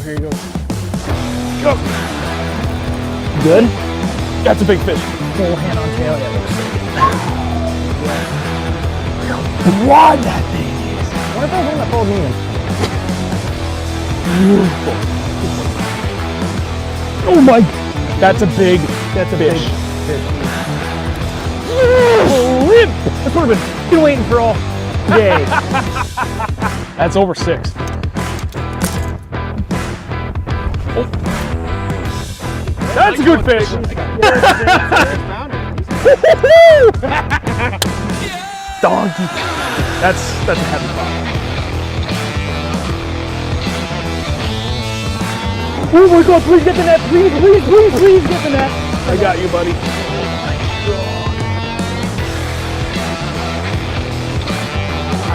here he goes. Go. Good? That's a big fish. Full hand on tail. Yeah, looks so good. Look how broad that thing is. What if I was one that pulled me in? Beautiful. Oh my, that's a big fish. Flip! That's what I've been waiting for all day. That's over 6. Oh. That's a good fish. Donkey. That's a heavy spot. Oh my God, please get the net. Please get the net. I got you, buddy.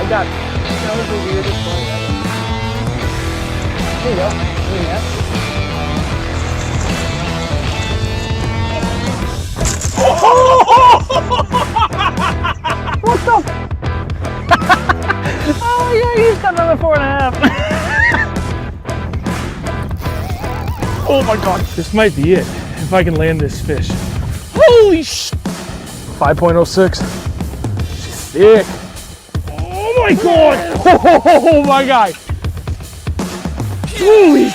That was the weirdest one ever. There you go. What the? Oh yeah, he's got another 4.5. Oh my God, this might be it. If I can land this fish. Holy sh! 5.06. She's thick. Oh my God! Oh my God! Holy!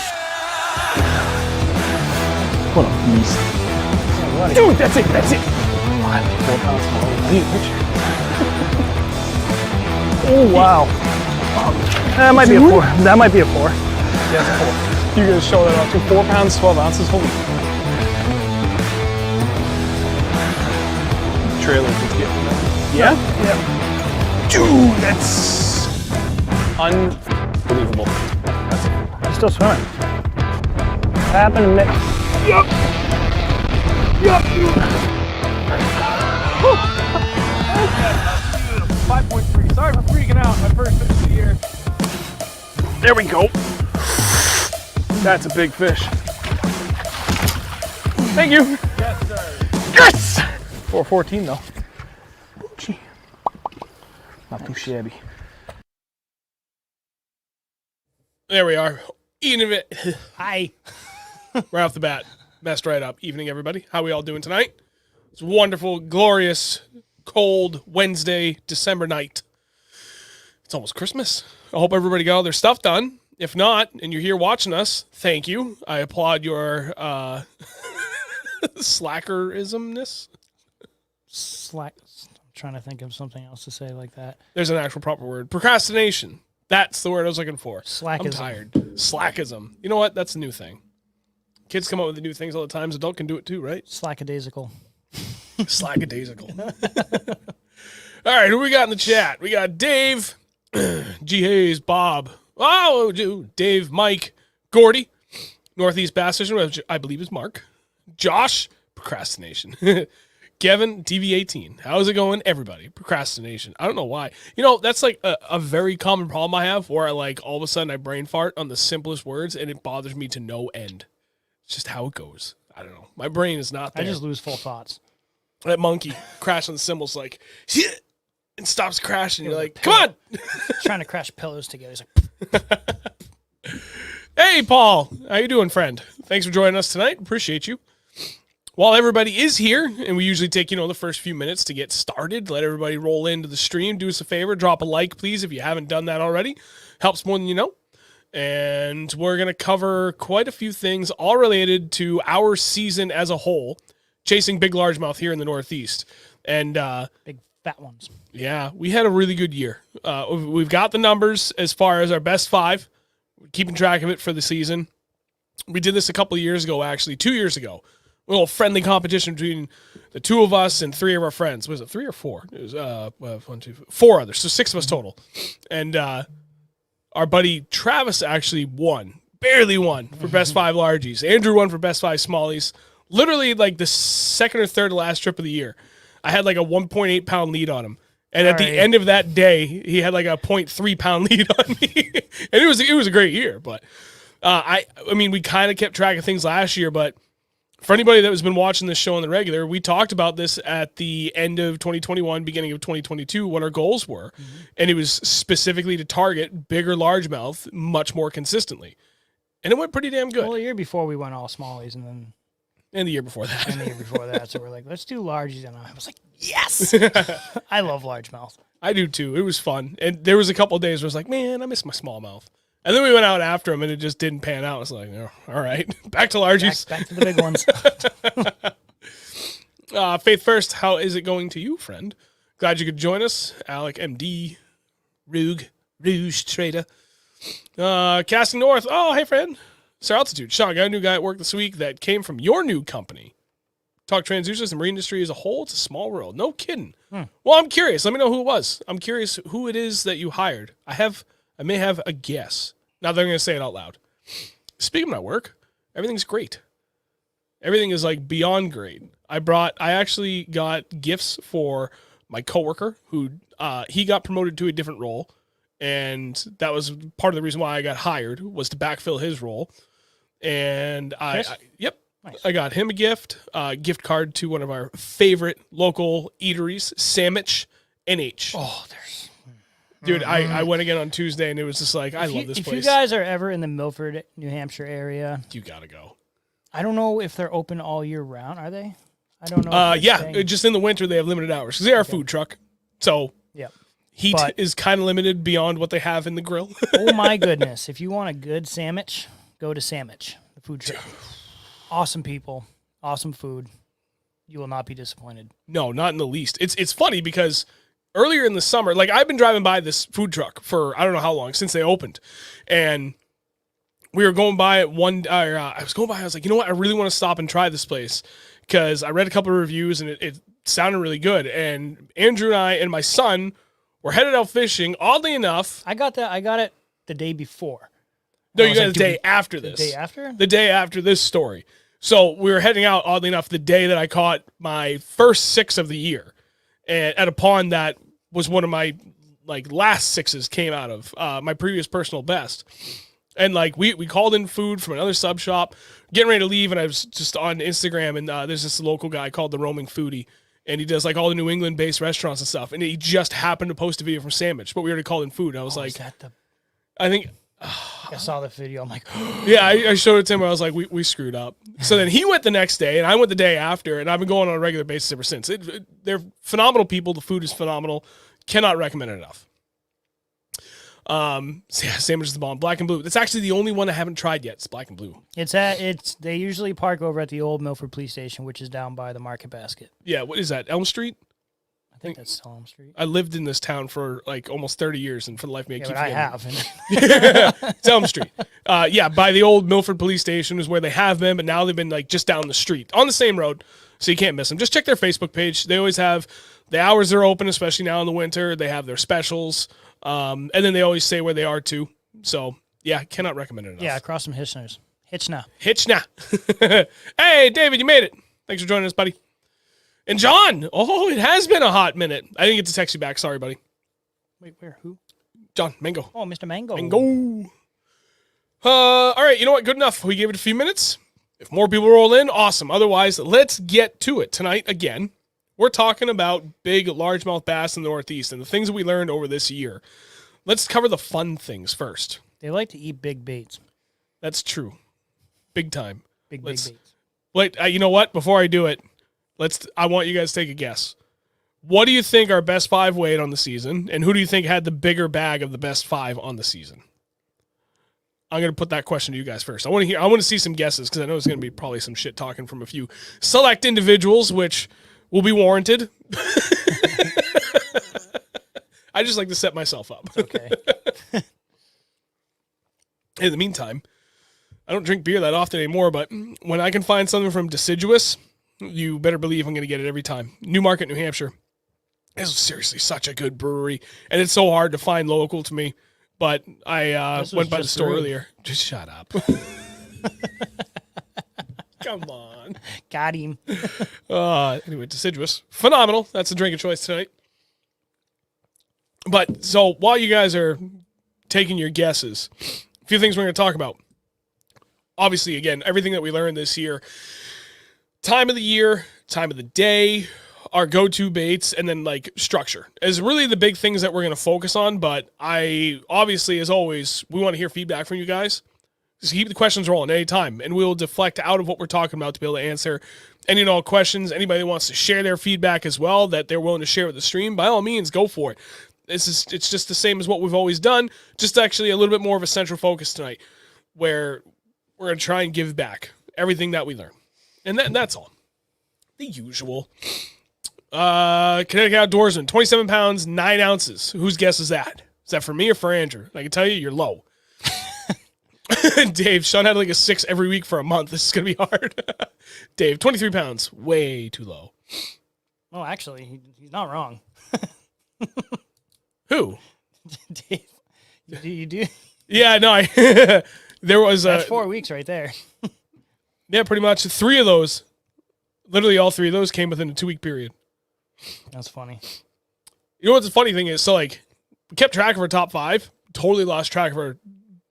What a beast! Dude, that's it! 4 pounds smaller than any picture. Oh wow! That might be a 4. That might be a 4. Yeah, it's a 4. You're gonna show that off to 4 pounds, 12 ounces. Holy! Trailer just getting that. Yeah? Yeah. Dude, that's unbelievable. That's it. He's still swimming. What happened to Mick? Yup. 5.3. Sorry for freaking out. My first fish of the year. There we go. That's a big fish. Thank you. Yes, sir. Yes! 4.14 though. Gee. Not too shabby. There we are. Eating a bit. Hi. Right off the bat. Messed right up. Evening, everybody. How we all doing tonight? It's a wonderful, glorious, cold Wednesday, December night. It's almost Christmas. I hope everybody got all their stuff done. If not, and you're here watching us, thank you. I applaud your slackerismness. I'm trying to think of something else to say like that. There's an actual proper word. Procrastination. That's the word I was looking for. Slackism. I'm tired. Slackism. You know what? That's a new thing. Kids come up with the new things all the time. Adults can do it too, right? Slackadaisical. Slackadaisical. All right, who we got in the chat? We got Dave, G. Hayes, Bob, Dave, Mike, Gordy, Northeast Bass Fishing, which I believe is Mark, Josh, procrastination, Kevin, TV18. How's it going, everybody? Procrastination. I don't know why. You know, that's like a very common problem I have where I like all of a sudden I brain fart on the simplest words and it bothers me to no end. It's just how it goes. I don't know. My brain is not there. I just lose full thoughts. That monkey crash on the cymbals like, shit, and stops crashing. You're like, come on. Trying to crash pillows together. He's like, Hey, Paul. How you doing, friend? Thanks for joining us tonight. Appreciate you. While everybody is here, and we usually take, the first few minutes to get started, let everybody roll into the stream. Do us a favor. Drop a like, please, if you haven't done that already. Helps more than you know. And we're going to cover quite a few things, all related to our season as a whole, chasing big largemouth here in the Northeast. And big fat ones. Yeah, we had a really good year. We've got the numbers as far as our best 5, keeping track of it for the season. We did this a couple of years ago, actually, 2 years ago. A little friendly competition between the 2 of us and 3 of our friends. Was it 3 or 4? It was 4 others, so 6 of us total. And our buddy Travis actually won, barely won for best 5 largies. Andrew won for best 5 smallies. Literally like the second or third to last trip of the year. I had like a 1.8 pound lead on him. And at the end of that day, he had like a 0.3 pound lead on me. And it was a great year. But I mean, we kind of kept track of things last year, but for anybody that has been watching this show on the regular, we talked about this at the end of 2021, beginning of 2022, what our goals were. Mm-hmm. And it was specifically to target bigger largemouth much more consistently. And it went pretty damn good. Well, the year before we went all smallies, and then And the year before that. and the year before that, so we're like, let's do larges, and I was like, yes, I love largemouth. I do too. It was fun. And there was a couple of days where I was like, man, I miss my smallmouth. And then we went out after him and it just didn't pan out. I was like, oh, all right, back to largies. Back to the big ones. Faith first, how is it going to you, friend? Glad you could join us. Alec, MD, Rouge Trader. Casting North. Oh, hey, friend. Sir Altitude. Sean, got a new guy at work this week that came from your new company. Talk transducers, the marine industry as a whole. It's a small world. No kidding. Well, I'm curious. Let me know who it was. I'm curious who it is that you hired. I may have a guess. Not that I'm going to say it out loud. Speaking of my work, everything's great. Everything is like beyond great. I actually got gifts for my coworker who he got promoted to a different role, and that was part of the reason why I got hired was to backfill his role. And yep. Nice. I got him a gift card to one of our favorite local eateries, Sandwich NH. Oh, there's... Dude, I went again on Tuesday, and it was just like, I love this place. If you guys are ever in the Milford, New Hampshire area... You gotta go. I don't know if they're open all year round. Are they? I don't know. Yeah, just in the winter, they have limited hours, because they are a food truck. So yep. heat is kind of limited beyond what they have in the grill. Oh, my goodness. If you want a good sandwich, go to Sandwich, the food truck. Awesome people, awesome food. You will not be disappointed. No, not in the least. It's funny because earlier in the summer, like I've been driving by this food truck for I don't know how long since they opened, and we were going by it I was going by. I was like, you know what? I really want to stop and try this place because I read a couple of reviews and it sounded really good. And Andrew and I and my son were headed out fishing. Oddly enough, I got it the day before. No, you got it the day after this. The day after? The day after this story. So we were heading out, oddly enough, the day that I caught my first 6 of the year. And at a pond that was one of my last 6s came out of, my previous personal best. And we called in food from another sub shop, getting ready to leave, and I was just on Instagram, and there's this local guy called the Roaming Foodie, and he does all the New England-based restaurants and stuff, and he just happened to post a video from Sandwich, but we already called in food, and I was is that I think... I saw the video. I'm like, yeah, I showed it to him. I was like, we screwed up. So then he went the next day, and I went the day after, and I've been going on a regular basis ever since. They're phenomenal people. The food is phenomenal. Cannot recommend it enough. So yeah, Sandwich is the bomb. Black and Blue. That's actually the only one I haven't tried yet. It's Black and Blue. They usually park over at the old Milford Police Station, which is down by the Market Basket. Yeah, what is that? Elm Street? I think that's Elm Street. I lived in this town for almost 30 years, and for the life of me, I keep forgetting. I have. It's Elm Street. Yeah, by the old Milford Police Station is where they have been, but now they've been just down the street on the same road, so you can't miss them. Just check their Facebook page. They always have the hours they're open, especially now in the winter. They have their specials, and then they always say where they are too. So yeah, cannot recommend it enough. Yeah, across from Hitchner's. Hitchna. Hey, David, you made it. Thanks for joining us, buddy. And John, it has been a hot minute. I didn't get to text you back. Sorry, buddy. Wait, where? Who? John, Mango. Oh, Mr. Mango. All right, you know what? Good enough. We gave it a few minutes. If more people roll in, awesome. Otherwise, let's get to it. Tonight, again, we're talking about big largemouth bass in the Northeast and the things that we learned over this year. Let's cover the fun things first. They like to eat big baits. That's true. Big time. Big baits. Wait, you know what? Before I do it, I want you guys to take a guess. What do you think our best 5 weighed on the season, and who do you think had the bigger bag of the best 5 on the season? I'm going to put that question to you guys first. I want to see some guesses because I know it's going to be probably some shit talking from a few select individuals, which will be warranted. I just like to set myself up. Okay. In the meantime, I don't drink beer that often anymore, but when I can find something from Deciduous, you better believe I'm going to get it every time. Newmarket, New Hampshire. This is seriously such a good brewery, and it's so hard to find local to me. But I went by the store earlier. Just shut up. Come on. Got him. Anyway, Deciduous. Phenomenal. That's the drink of choice tonight. But so while you guys are taking your guesses, a few things we're going to talk about. Obviously, again, everything that we learned this year. Time of the year, time of the day, our go-to baits, and then structure is really the big things that we're going to focus on. But obviously, as always, we want to hear feedback from you guys. Just keep the questions rolling anytime, and we'll deflect out of what we're talking about to be able to answer any and all questions. Anybody that wants to share their feedback as well that they're willing to share with the stream, by all means, go for it. It's just the same as what we've always done, just actually a little bit more of a central focus tonight, where we're going to try and give back everything that we learn. And that's all. The usual. Connecticut Outdoorsman, 27 pounds, 9 ounces. Whose guess is that? Is that for me or for Andrew? I can tell you, you're low. Dave, Sean had like a 6 every week for a month. This is going to be hard. Dave, 23 pounds. Way too low. Oh, actually, he's not wrong. Who? Dave, you do? Yeah, no, there was... That's 4 weeks right there. Yeah, pretty much. 3 of those, literally all 3 of those came within a 2-week period. That's funny. You know what the funny thing is? So, like, we kept track of our top 5, totally lost track of our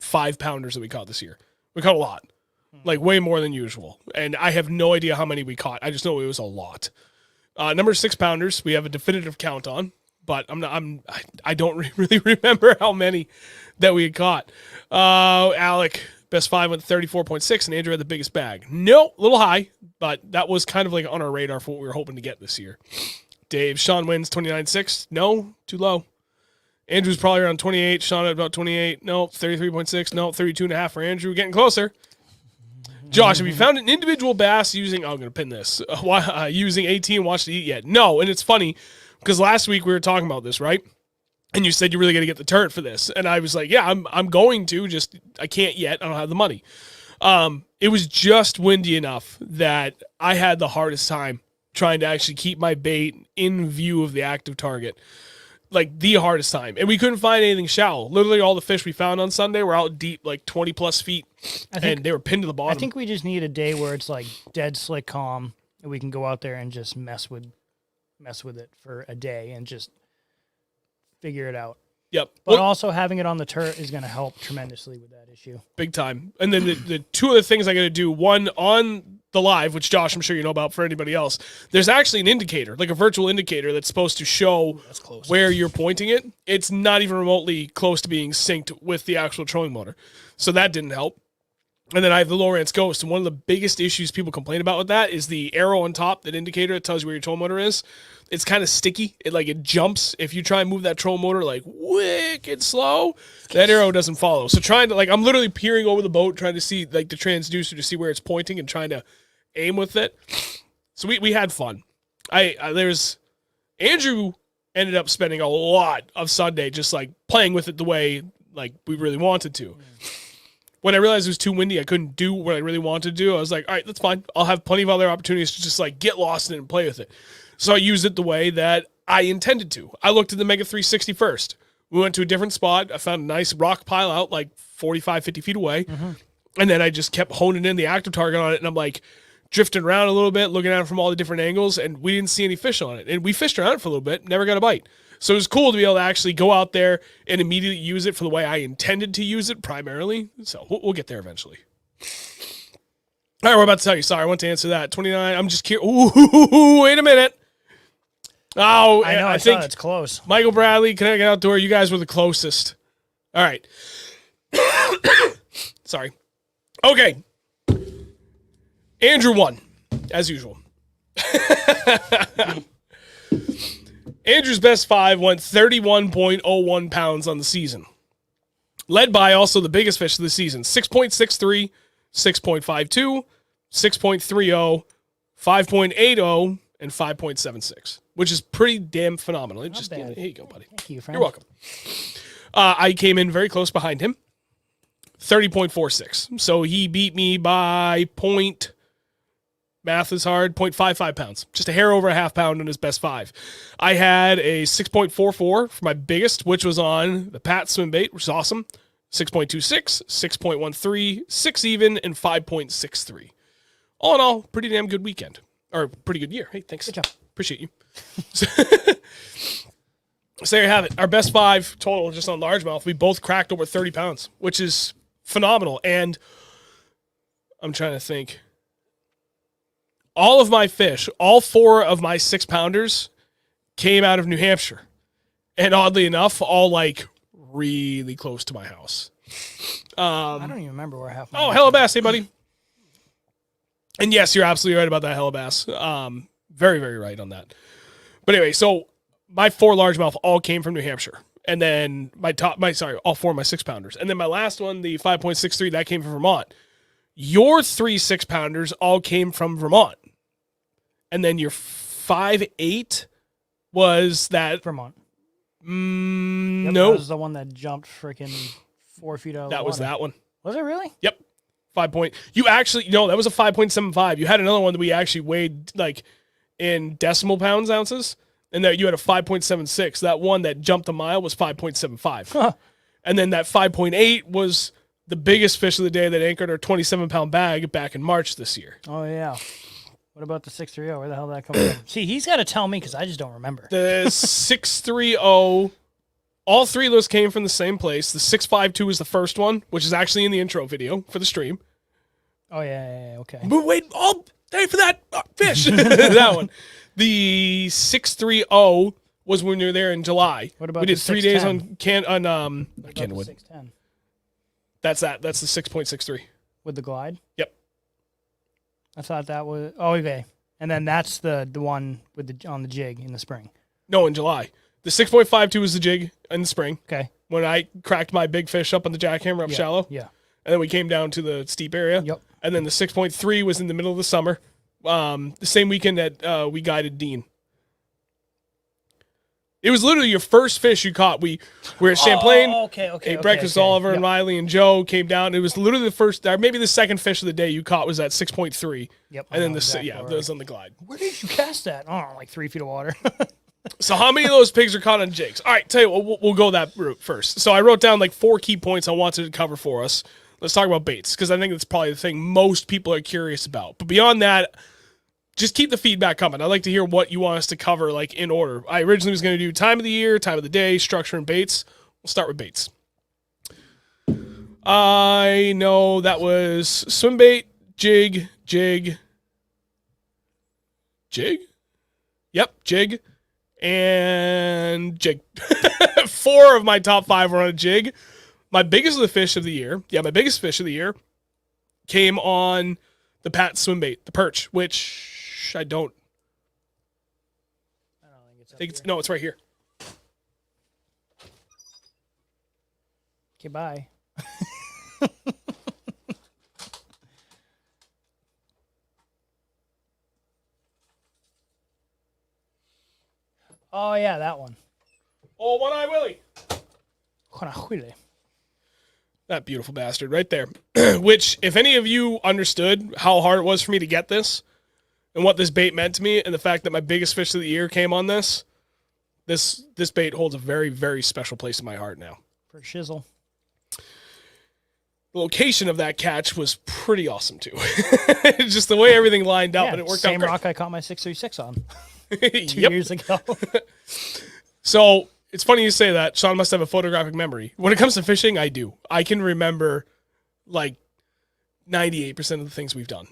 5-pounders that we caught this year. We caught a lot, like way more than usual. And I have no idea how many we caught. I just know it was a lot. Number 6-pounders, we have a definitive count on, but I don't really remember how many that we had caught. Alec, best 5 went 34.6, and Andrew had the biggest bag. No, a little high, but that was kind of like on our radar for what we were hoping to get this year. Dave, Sean wins 29.6. No, too low. Andrew's probably around 28. Sean at about 28. No, 33.6. No, 32.5 for Andrew. Getting closer. Josh, have you found an individual bass using... Oh, I'm going to pin this. Using AT and watch to eat yet? No, and it's funny because last week we were talking about this, right? And you said you really got to get the turret for this. And I was like, yeah, I'm going to. Just I can't yet. I don't have the money. It was just windy enough that I had the hardest time trying to actually keep my bait in view of the active target. Like the hardest time. And we couldn't find anything shallow. Literally all the fish we found on Sunday were out deep, like 20 plus feet. And they were pinned to the bottom. I think we just need a day where it's like dead slick calm and we can go out there and just mess with it for a day and just figure it out. Yep. But also having it on the turret is going to help tremendously with that issue. Big time. And then the 2 other things I got to do, one on the live, which Josh, I'm sure you know about for anybody else, there's actually an indicator, like a virtual indicator that's supposed to show where you're pointing it. It's not even remotely close to being synced with the actual trolling motor. So that didn't help. And then I have the Lowrance Ghost. And one of the biggest issues people complain about with that is the arrow on top, that indicator that tells you where your trolling motor is. It's kind of sticky. It jumps. If you try and move that trolling motor like wicked slow, that arrow doesn't follow. So trying to I'm literally peering over the boat, trying to see the transducer to see where it's pointing and trying to aim with it. So we had fun. Andrew ended up spending a lot of Sunday just playing with it the way we really wanted to. When I realized it was too windy, I couldn't do what I really wanted to do. I was like, all right, that's fine. I'll have plenty of other opportunities to just get lost in it and play with it. So I used it the way that I intended to. I looked at the Mega 360 first. We went to a different spot. I found a nice rock pile out 45, 50 feet away. Mm-hmm. And then I just kept honing in the active target on it. And I'm drifting around a little bit, looking at it from all the different angles. And we didn't see any fish on it. And we fished around it for a little bit, never got a bite. So it was cool to be able to actually go out there and immediately use it for the way I intended to use it primarily. So we'll get there eventually. All right, we're about to tell you. Sorry, I want to answer that. 29, I'm just curious. Ooh, wait a minute. Oh, I know. I think it's close. Michael Bradley, Connecticut Outdoor, you guys were the closest. All right. Sorry. Okay. Andrew won, as usual. Andrew's best 5 went 31.01 pounds on the season. Led by also the biggest fish of the season, 6.63, 6.52, 6.30, 5.80, and 5.76, which is pretty damn phenomenal. Here you go, buddy. Thank you, friend. You're welcome. I came in very close behind him, 30.46. So he beat me by math is hard, 0.55 pounds. Just a hair over a half pound on his best 5. I had a 6.44 for my biggest, which was on the Pat swim bait, which is awesome. 6.26, 6.13, 6 even, and 5.63. All in all, pretty damn good weekend. Or pretty good year. Hey, thanks. Good job. Appreciate you. So there you have it. Our best 5 total just on largemouth. We both cracked over 30 pounds, which is phenomenal. And I'm trying to think. All of my fish, all 4 of my 6-pounders came out of New Hampshire. And oddly enough, all really close to my house. I don't even remember where half my Oh, hella bass, hey buddy. And yes, you're absolutely right about that hella bass. Very, very right on that. But anyway, so my 4 largemouth all came from New Hampshire. And then all 4 of my 6-pounders. And then my last one, the 5.63, that came from Vermont. Your 3 6-pounders all came from Vermont. And then your 5.8 was that Vermont. Yep, no. that was the one that jumped freaking 4 feet out of the That water. was that one. Was it really? Yep. 5 point. You actually, no, that was a 5.75. You had another one that we actually weighed like in decimal pounds ounces, and that you had a 5.76. That one that jumped a mile was 5.75. Huh. And then that 5.8 was the biggest fish of the day that anchored our 27-pound bag back in March this year. Oh, yeah. What about the 630? Where the hell did that come from? See, he's got to tell me because I just don't remember. The 630, all 3 of those came from the same place. The 652 was the first one, which is actually in the intro video for the stream. Oh, yeah, okay. But wait all day for that fish. That one. The 630 was when we were there in July. What about we did the 3 days 610? on What about Kenwood. the 610 That's that. That's the 6.63. with the glide? Yep. I thought that was... Oh, okay. And then that's the one with on the jig in the spring. No, in July. The 6.52 was the jig in the spring Okay. when I cracked my big fish up on the jackhammer up shallow. Yeah. And then we came down to the steep area. Yep. And then the 6.3 was in the middle of the summer. The same weekend that we guided Dean. It was literally your first fish you caught. We were at Champlain. Oh, okay. Ate breakfast. Oliver and Riley and Joe came down. It was literally the first, or maybe the second fish of the day you caught was that 6.3. Yep. And then exactly that was on the glide. Where did you cast that? Oh, like 3 feet of water. So how many of those pigs are caught on jigs? All right, tell you what, we'll go that route first. So I wrote down like 4 key points I wanted to cover for us. Let's talk about baits, because I think that's probably the thing most people are curious about. But beyond that, just keep the feedback coming. I'd like to hear what you want us to cover, like in order. I originally was going to do time of the year, time of the day, structure, and baits. We'll start with baits. I know that was swim bait, jig. Yep, jig. And jig. 4 of my top 5 were on a jig. My biggest fish of the year came on the Pat swim bait, the perch, which I don't think it's, no, it's right here. Okay, bye. Oh, yeah, that one. Oh, One-Eye Willie. Juanajule. That beautiful bastard right there. Which, if any of you understood how hard it was for me to get this and what this bait meant to me and the fact that my biggest fish of the year came on this bait holds a very, very special place in my heart now. For shizzle. The location of that catch was pretty awesome, too. Just the way everything lined up, and it worked out same great. rock I caught my 636 on 2 Yep. years ago. So it's funny you say that. Sean must have a photographic memory. When it comes to fishing, I do. I can remember like 98% of the things we've done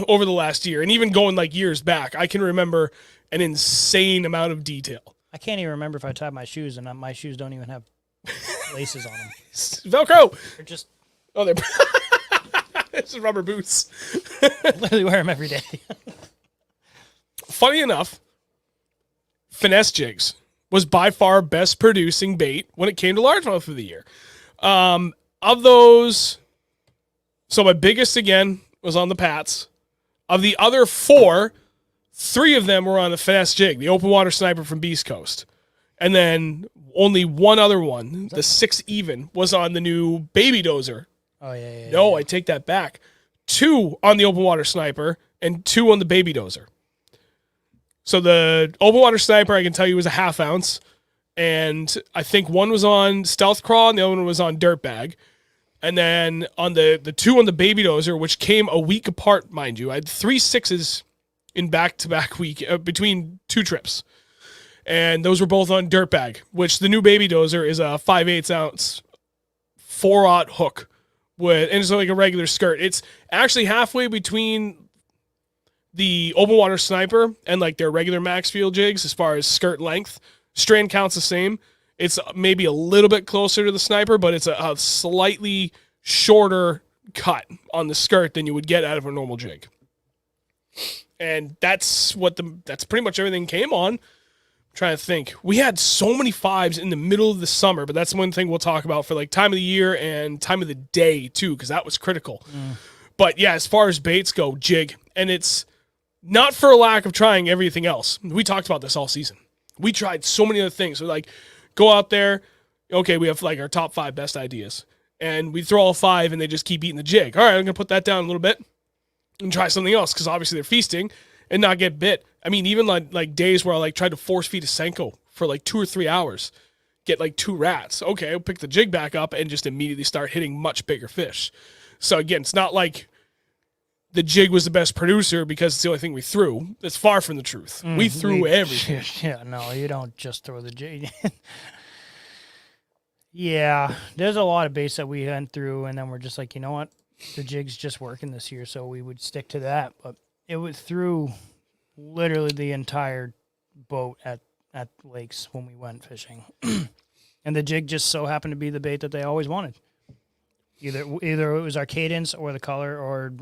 over the last year. And even going like years back, I can remember an insane amount of detail. I can't even remember if I tied my shoes, and my shoes don't even have laces on them. Velcro. They're just Oh, they're it's rubber boots. literally wear them every day. Funny enough, finesse jigs was by far best producing bait when it came to largemouth of the year. Of those, so my biggest again was on the Pats. Of the other 4, 3 of them were on the finesse jig, the open water sniper from Beast Coast. And then only one other one, the 6 even, was on the new baby dozer. Oh, yeah. No, I take that back. 2 on the open water sniper and 2 on the baby dozer. So the open water sniper, I can tell you, was a 1/2 ounce. And I think one was on stealth crawl and the other one was on dirtbag. And then on the 2 on the baby dozer, which came a week apart, mind you, I had 3 6s in back-to-back week between 2 trips. And those were both on dirtbag, which the new baby dozer is a 5/8 ounce 4/0 hook. And it's like a regular skirt. It's actually halfway between the open water sniper and like their regular max field jigs as far as skirt length. Strand counts the same. It's maybe a little bit closer to the sniper, but it's a slightly shorter cut on the skirt than you would get out of a normal jig. And that's pretty much everything came on. I'm trying to think. We had so many 5s in the middle of the summer, but that's one thing we'll talk about for like time of the year and time of the day too, because that was critical. But yeah, as far as baits go, jig. And it's not for a lack of trying everything else. We talked about this all season. We tried so many other things. So like, go out there. Okay, we have like our top 5 best ideas. And we throw all 5 and they just keep eating the jig. All right, I'm going to put that down a little bit and try something else because obviously they're feasting and not get bit. I mean, even like days where I like tried to force feed a Senko for like 2 or 3 hours, get like 2 rats. Okay, I'll pick the jig back up and just immediately start hitting much bigger fish. So again, it's not like the jig was the best producer because it's the only thing we threw. It's far from the truth. We threw everything. Yeah, no, you don't just throw the jig. Yeah, there's a lot of baits that we went through, and then we're just like, you know what? The jig's just working this year, so we would stick to that. But it was through literally the entire boat at lakes when we went fishing. And the jig just so happened to be the bait that they always wanted. Either it was our cadence or the color or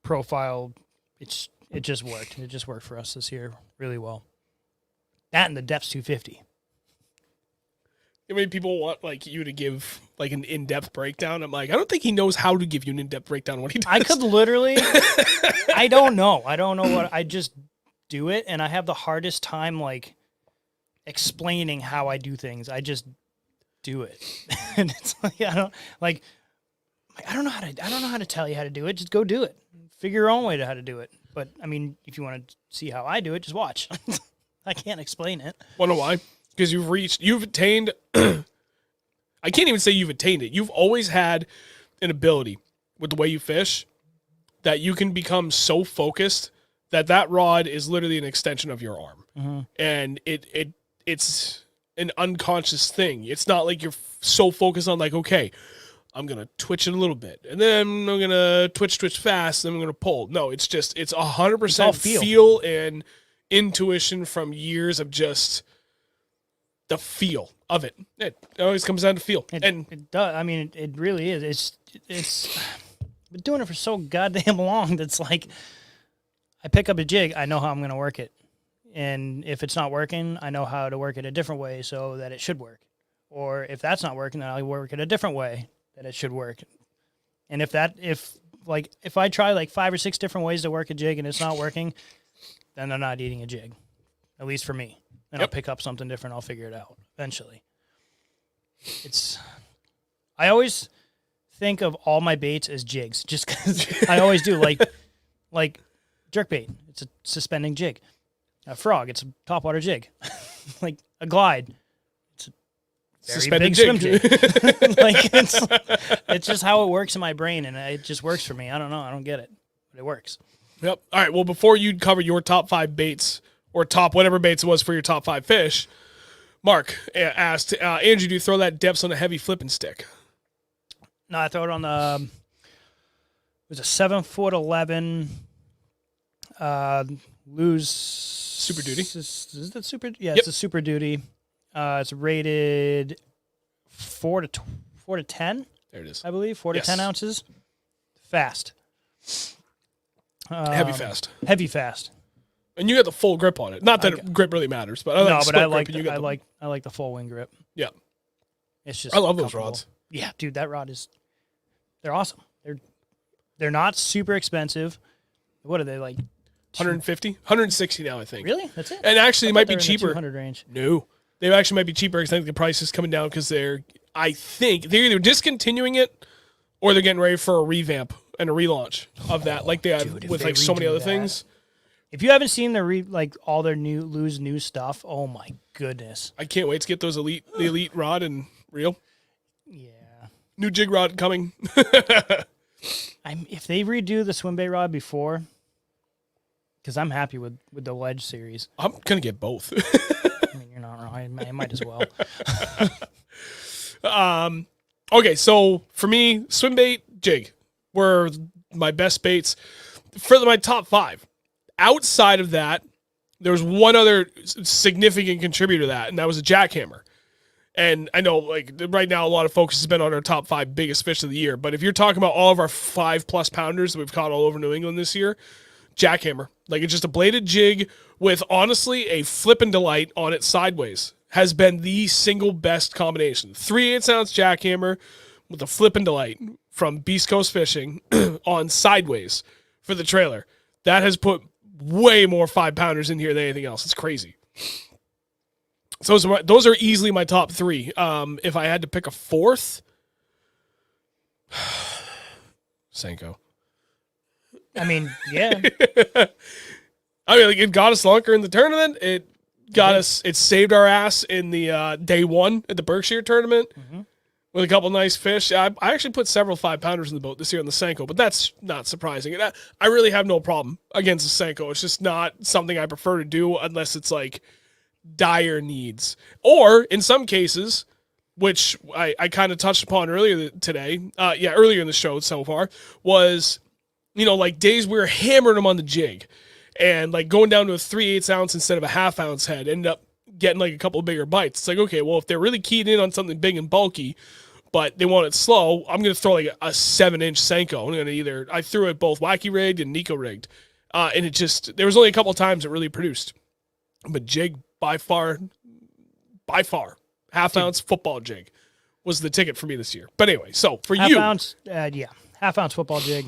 profile. It just worked. It just worked for us this year really well. That and the depth's 250. How many people want like you to give like an in-depth breakdown? I'm like, I don't think he knows how to give you an in-depth breakdown of what he does. I could literally, I don't know what, I just do it, and I have the hardest time like explaining how I do things. I just do it. And it's like I don't know how to tell you how to do it. Just go do it. Figure your own way to how to do it. But I mean, if you want to see how I do it, just watch. I can't explain it. Wanna know why? Because you've attained, I can't even say you've attained it. You've always had an ability with the way you fish that you can become so focused that rod is literally an extension of your arm. Mm-hmm. And it's an unconscious thing. It's not like you're so focused on like, okay, I'm going to twitch it a little bit, and then I'm going to twitch fast, and then I'm going to pull. No, it's 100% feel and intuition from years of just the feel of it. It always comes down to feel. It does. I mean, it really is. It's been doing it for so goddamn long that's like, I pick up a jig, I know how I'm going to work it. And if it's not working, I know how to work it a different way so that it should work. Or if that's not working, then I'll work it a different way that it should work. And if I try like 5 or 6 different ways to work a jig and it's not working, then they're not eating a jig. At least for me. And I'll pick up something different. I'll figure it out eventually. I always think of all my baits as jigs, just because I always do. Like jerkbait, it's a suspending jig. A frog, it's a topwater jig. Like a glide, it's a very suspended big swim jig. Like it's just how it works in my brain, and it just works for me. I don't know. I don't get it, but it works. Yep. All right. Well, before you cover your top 5 baits or top whatever baits it was for your top 5 fish, Mark asked, Andrew, do you throw that depths on a heavy flipping stick? No, I throw it on the. It was a 7'11" Lose Super Duty. Is that super? Yeah, it's a Super Duty. It's rated 4 to 10. There it is. I believe 4 to 10 ounces. Fast. Heavy fast. Heavy fast. And you got the full grip on it. Not that grip really matters, but I like the full wing grip. Yeah. It's just I love those rods. Yeah, dude, that rod they're awesome. They're not super expensive. What are they like? 150, 160 now, I think. Really? That's it? And actually, it might be cheaper. 200 range. No, they actually might be cheaper because I think the price is coming down because they're either discontinuing it or they're getting ready for a revamp and a relaunch of that, like they have with like so many other things. If you haven't seen all their new stuff, oh my goodness! I can't wait to get those the elite rod and reel. Yeah, new jig rod coming. If they redo the swim bait rod before, because I'm happy with the Ledge series. I'm gonna get both. I mean, you're not wrong. I might as well. Okay, so for me, swim bait, jig were my best baits for my top 5. Outside of that, there was one other significant contributor to that, and that was a jackhammer. And I know, like, right now, a lot of focus has been on our top 5 biggest fish of the year. But if you're talking about all of our 5+ pounders that we've caught all over New England this year, jackhammer. Like, it's just a bladed jig with, honestly, a flippin' delight on it sideways. Has been the single best combination. 3/8 ounce jackhammer with a flippin' delight from Beast Coast Fishing on sideways for the trailer. That has put way more 5-pounders in here than anything else. It's crazy. So those are easily my top 3. If I had to pick a 4th, Senko. I mean, yeah. I mean, like, it got us lunker in the tournament. It got us. It saved our ass in the day 1 at the Berkshire tournament with a couple nice fish. I actually put several 5-pounders in the boat this year on the Senko, but that's not surprising. And I really have no problem against the Senko. It's just not something I prefer to do unless it's like dire needs, or in some cases, which I kind of touched upon earlier today, earlier in the show so far, was, like days we were hammering them on the jig and like going down to a 3/8 ounce instead of a 1/2 ounce head, ended up getting like a couple of bigger bites. It's like, okay, well, if they're really keyed in on something big and bulky, but they want it slow, I'm going to throw like a 7-inch Senko. I'm going to I threw it both wacky rigged and Nico rigged. And it just, there was only a couple of times it really produced, but jig, by far, 1/2 ounce football jig was the ticket for me this year. But anyway, so for you, 1/2 ounce football jig.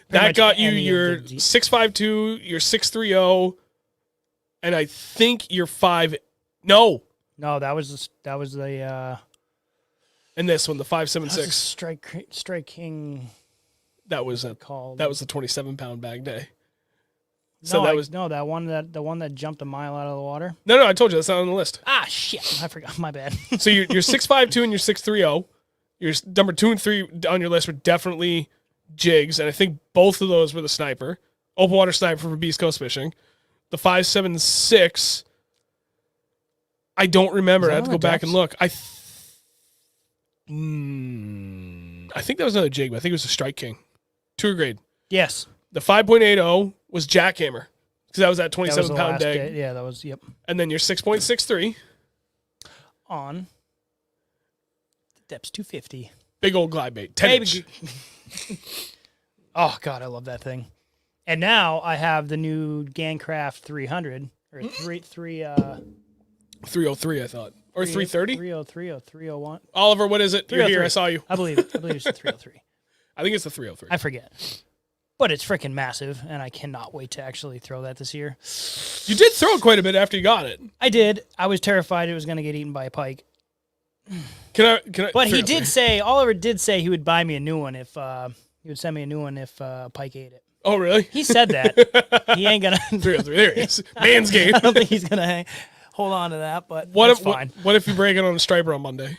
That got you your 6.52, your 6.30, and I think your 5. No, that was the and this one, the 5.76 Strike King. That was called. That was the 27-pound bag day. So the one that jumped a mile out of the water. No, I told you that's not on the list. Ah, shit! I forgot. My bad. So your 6.52 and your 6.30, your number 2 and 3 on your list were definitely jigs, and I think both of those were the sniper, open water sniper for Beast Coast Fishing. The 5.76, I don't remember. I have to go back and look. I think that was another jig, but I think it was a Strike King, tour grade. Yes. The 5.80 was jackhammer because that was that 27-pound dag. Yeah, that was, yep. And then your 6.63 on the depth's 250. Big old glide bait, 10-inch. Oh God, I love that thing. And now I have the new Gancraft 300 or 303, I thought, or 330. 303 or 301. Oliver, what is it? You're here. I saw you. I believe it's the 303. I think it's the 303. I forget. But it's freaking massive, and I cannot wait to actually throw that this year. You did throw it quite a bit after you got it. I did. I was terrified it was going to get eaten by a pike. Can I? But he did say, Oliver did say he would buy me a new one if he would send me a new one if a pike ate it. Oh, really? He said that. He ain't gonna. 303. There he is. Man's game. I don't think he's gonna hold on to that, but fine. What if you break it on a striper on Monday?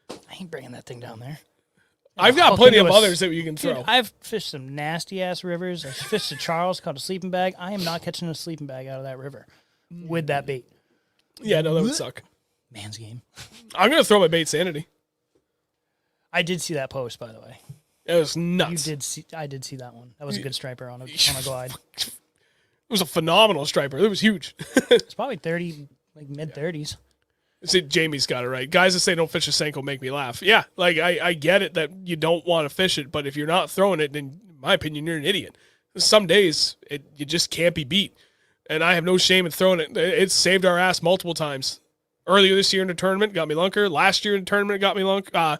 I ain't bringing that thing down there. I've got plenty of others that you can throw. Dude, I've fished some nasty ass rivers. I fished a Charles, caught a sleeping bag. I am not catching a sleeping bag out of that river with that bait. Yeah, no, that would suck. Man's game. I'm gonna throw my bait sanity. I did see that post, by the way. It was nuts. I did see that one. That was a good striper on a glide. It was a phenomenal striper. It was huge. It's probably 30, like mid 30s. See, Jamie's got it right. Guys that say don't fish a Senko make me laugh. Yeah, like I get it that you don't want to fish it, but if you're not throwing it, then in my opinion, you're an idiot. Some days you just can't be beat, and I have no shame in throwing it. It saved our ass multiple times. Earlier this year in the tournament, got me lunker. Last year in the tournament, got me lunker.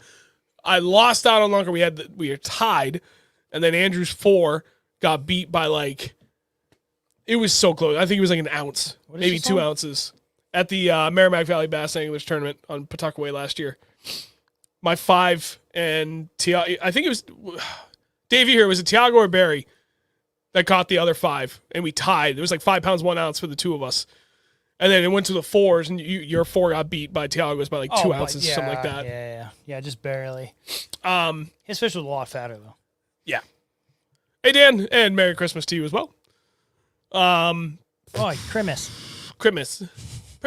I lost out on lunker. We were tied, and then Andrew's 4 got beat by it was so close. I think it was like an ounce, maybe 2 ounces. At the Merrimack Valley Bass Anglers Tournament on Pawtuckaway last year. My 5 and I think it was Davey here. Was it Tiago or Barry that caught the other 5? And we tied. There was like 5 pounds, 1 ounce for the two of us. And then it went to the 4s, and your 4 got beat by Tiago's by 2 ounces, something like that. Yeah, just barely. His fish was a lot fatter, though. Yeah. Hey, Dan, and Merry Christmas to you as well.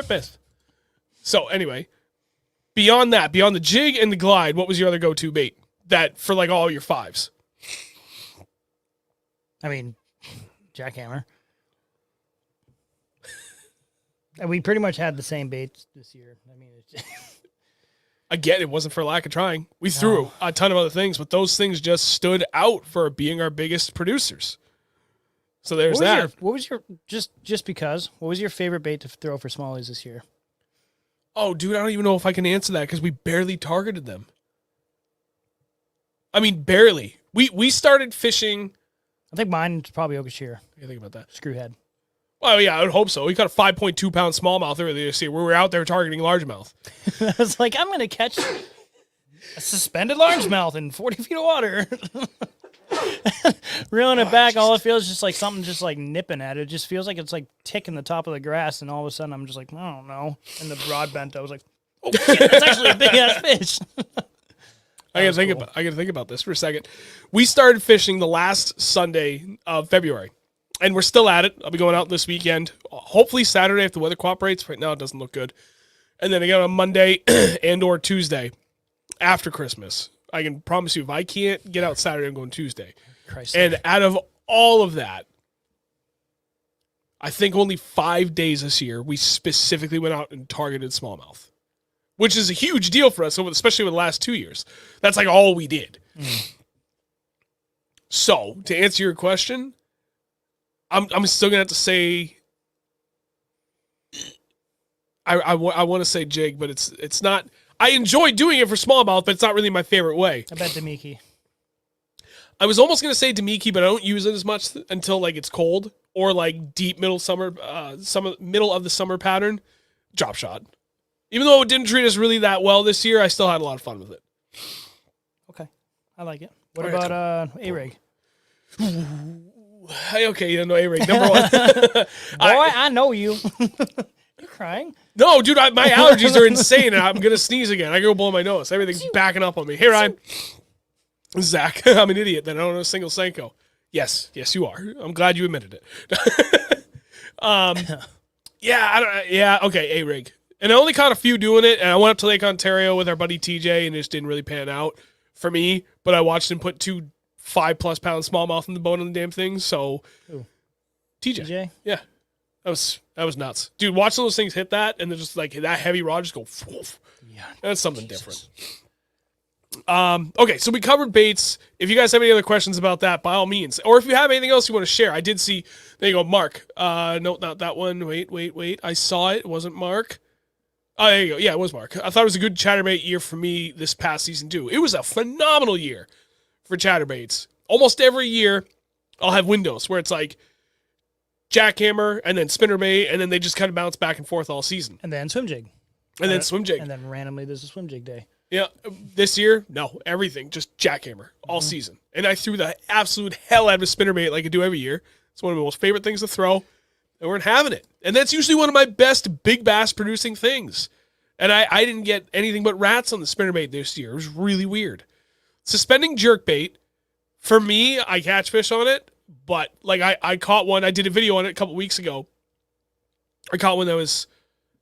Christmas. So anyway, beyond that, beyond the jig and the glide, what was your other go-to bait that for all your 5s? I mean, jackhammer. And we pretty much had the same baits this year. I mean, it's Again, it wasn't for lack of trying. We threw a ton of other things, but those things just stood out for being our biggest producers. So there's that. What was your just because? What was your favorite bait to throw for smallies this year? Oh, dude, I don't even know if I can answer that because we barely targeted them. I mean, barely. We started fishing. I think mine's probably Okashira. What do you think about that? Screwhead. Well, yeah, I would hope so. We caught a 5.2 pound smallmouth earlier this year. We were out there targeting largemouth. I was like, I'm going to catch a suspended largemouth in 40 feet of water. Reeling it back, all it feels is just like something just like nipping at it. It just feels like it's like ticking the top of the grass, and all of a sudden I'm just like, I don't know. And the rod bent. I was like, oh shit, that's actually a big ass fish. I gotta think about this for a second. We started fishing the last Sunday of February, and we're still at it. I'll be going out this weekend. Hopefully Saturday if the weather cooperates. Right now it doesn't look good. And then again on Monday and or Tuesday after Christmas. I can promise you if I can't get out Saturday, I'm going Tuesday. Christ. And out of all of that, I think only 5 days this year we specifically went out and targeted smallmouth, which is a huge deal for us, especially with the last 2 years. That's like all we did. So, to answer your question, I'm still going to have to say, I want to say jig, but it's not. I enjoy doing it for smallmouth, but it's not really my favorite way. I bet Demiki. I was almost going to say Demiki, but I don't use it as much until like it's cold or like deep middle of the summer pattern. Drop shot. Even though it didn't treat us really that well this year, I still had a lot of fun with it. Okay. I like it. What about A-Rig? Okay, you don't know A-Rig. Number one. Boy, I know you. You're crying. No, dude, my allergies are insane, and I'm going to sneeze again. I go blow my nose. Everything's backing up on me. Hey, Ryan. Zach, I'm an idiot that I don't know a single Senko. Yes, you are. I'm glad you admitted it. Okay, A-Rig. And I only caught a few doing it, and I went up to Lake Ontario with our buddy TJ, and it just didn't really pan out for me. But I watched him put 2 5+ pound smallmouth in the bone on the damn thing. So, Who? TJ, yeah, that was nuts, dude. Watching those things hit that, and they're just like that heavy rod just go. Woof. Yeah, that's something different. Okay, so we covered baits. If you guys have any other questions about that, by all means, or if you have anything else you want to share, I did see. There you go, Mark. No, not that one. Wait. I saw it. It wasn't Mark. Oh, there you go. Yeah, it was Mark. I thought it was a good chatterbait year for me this past season, too. It was a phenomenal year for chatterbaits. Almost every year, I'll have windows where it's like jackhammer and then spinnerbait, and then they just kind of bounce back and forth all season. And then swim jig. And then swim jig. And then randomly there's a swim jig day. Yeah. This year, no. Everything. Just jackhammer all season. And I threw the absolute hell out of a spinnerbait like I do every year. It's one of my most favorite things to throw. And we're having it. And that's usually one of my best big bass producing things. And I didn't get anything but rats on the spinnerbait this year. It was really weird. Suspending jerkbait, for me, I catch fish on it. But like I caught one. I did a video on it a couple weeks ago. I caught one that was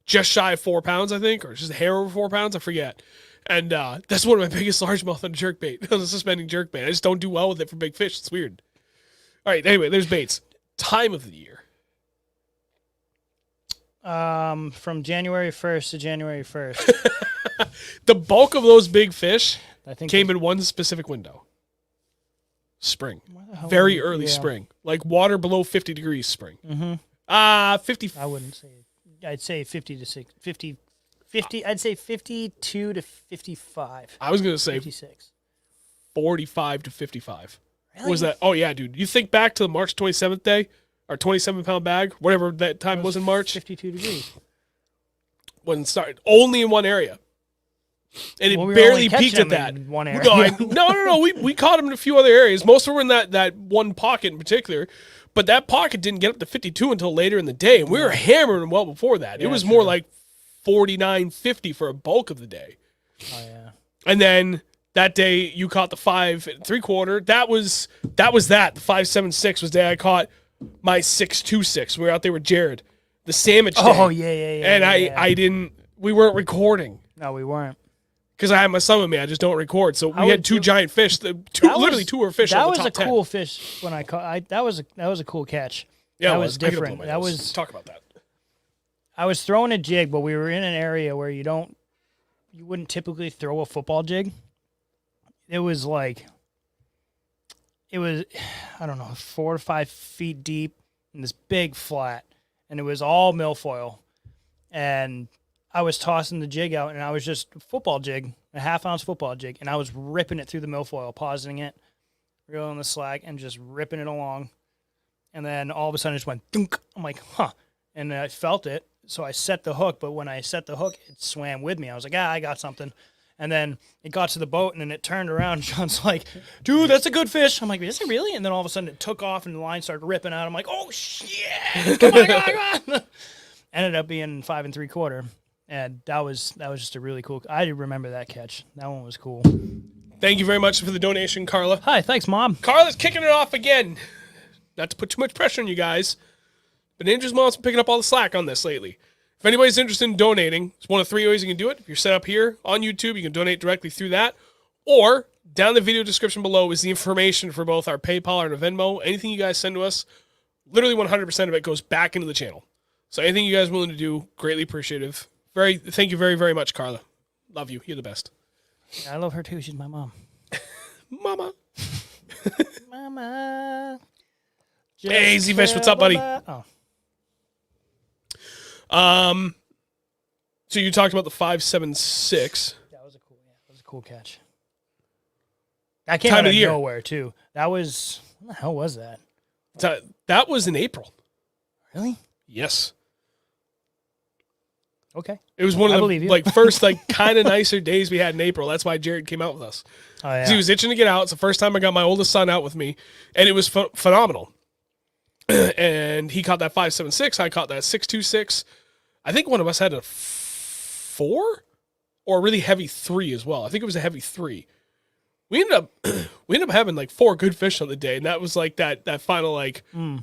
just shy of 4 pounds, I think, or just a hair over 4 pounds. I forget. And that's one of my biggest largemouth on jerkbait, on the suspending jerkbait. I just don't do well with it for big fish. It's weird. All right, anyway, there's baits. Time of the year. From January 1st to January 1st. The bulk of those big fish I think came in one specific window. Spring. Very early spring. Like water below 50 degrees spring. Mm-hmm. 50. I wouldn't say. I'd say 50 to 50. I'd say 52 to 55. I was going to say 56. 45 to 55. Really? Was that? Oh, yeah, dude. You think back to the March 27th day? Our 27-pound bag, whatever that time was in March. 52 degrees. When it started, only in one area. And it we were barely only peaked at catching that. them in one area. No. We caught them in a few other areas. Most of them were in that one pocket in particular. But that pocket didn't get up to 52 until later in the day. And we were hammering them well before that. It was more like 49, 50 for a bulk of the day. Oh, yeah. And then that day you caught the 5 3/4. That was that. The 5.76 was the day I caught my 6.26. We were out there with Jared, the sandwich day. Oh, yeah. And I didn't, we weren't recording. No, we weren't. Because I had my son with me. I just don't record. So we had 2 giant fish. Literally 2 were fish on the top 10. That was a cool fish when I caught. That was a cool catch. Yeah, that was different. That was, talk about that. I was throwing a jig, but we were in an area where you wouldn't typically throw a football jig. It was I don't know, 4 to 5 feet deep in this big flat, and it was all milfoil. And I was tossing the jig out, and I was just football jig, a 1/2 ounce football jig, and I was ripping it through the milfoil, pausing it, reeling the slack, and just ripping it along. And then all of a sudden it just went dunk. I'm like, huh. And I felt it, so I set the hook, but when I set the hook, it swam with me. I was like, I got something. And then it got to the boat, and then it turned around. Sean's like, dude, that's a good fish. I'm like, is it really? And then all of a sudden it took off, and the line started ripping out. I'm like, oh, shit. Come on, come on. Ended up being 5 3/4. And that was just a really cool. I remember that catch. That one was cool. Thank you very much for the donation, Carla. Hi, thanks, Mom. Carla's kicking it off again. Not to put too much pressure on you guys, but Andrew's mom's been picking up all the slack on this lately. If anybody's interested in donating, it's one of 3 ways you can do it. If you're set up here on YouTube, you can donate directly through that. Or down in the video description below is the information for both our PayPal and our Venmo. Anything you guys send to us, literally 100% of it goes back into the channel. So anything you guys are willing to do, greatly appreciative. Thank you very, very much, Carla. Love you. You're the best. I love her too. She's my mom. Mama. Mama. Hey, Z-Fish, what's up, buddy? Oh. So you talked about the 5.76. That was a cool catch. That came out of nowhere too. That was, what the hell was that? That was in April. Really? Yes. Okay. It was one of the first kind of nicer days we had in April. That's why Jared came out with us. Oh yeah. He was itching to get out. It's the first time I got my oldest son out with me, and it was phenomenal. And he caught that 5.76. I caught that 6.26. I think one of us had a 4 or a really heavy 3 as well. I think it was a heavy 3. We ended up having 4 good fish on the day, and that was that final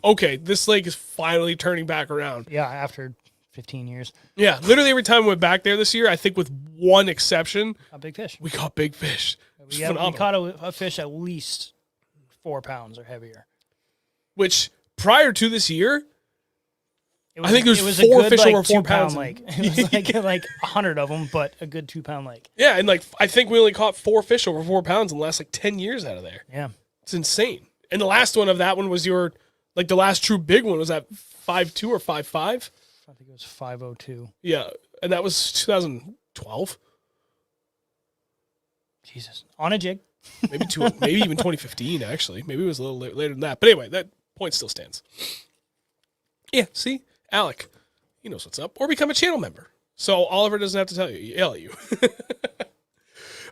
okay, this lake is finally turning back around. Yeah, after 15 years. Yeah, literally every time we went back there this year, I think with one exception, a big fish. We caught big fish. We caught a fish at least 4 pounds or heavier. Which prior to this year, I think there was 4 fish over 4 pounds. Lake. It was like 100 of them, but a good 2-pound lake. Yeah, and I think we only caught 4 fish over 4 pounds in the last 10 years out of there. Yeah, it's insane. And the last one of that one was your the last true big one was at 5.2 or 5.5. I think it was 5.02. Yeah, and that was 2012. Jesus, on a jig. Maybe even 2015. Actually, maybe it was a little later than that. But anyway, that point still stands. Yeah, see, Alec, he knows what's up. Or become a channel member, so Oliver doesn't have to yell at you.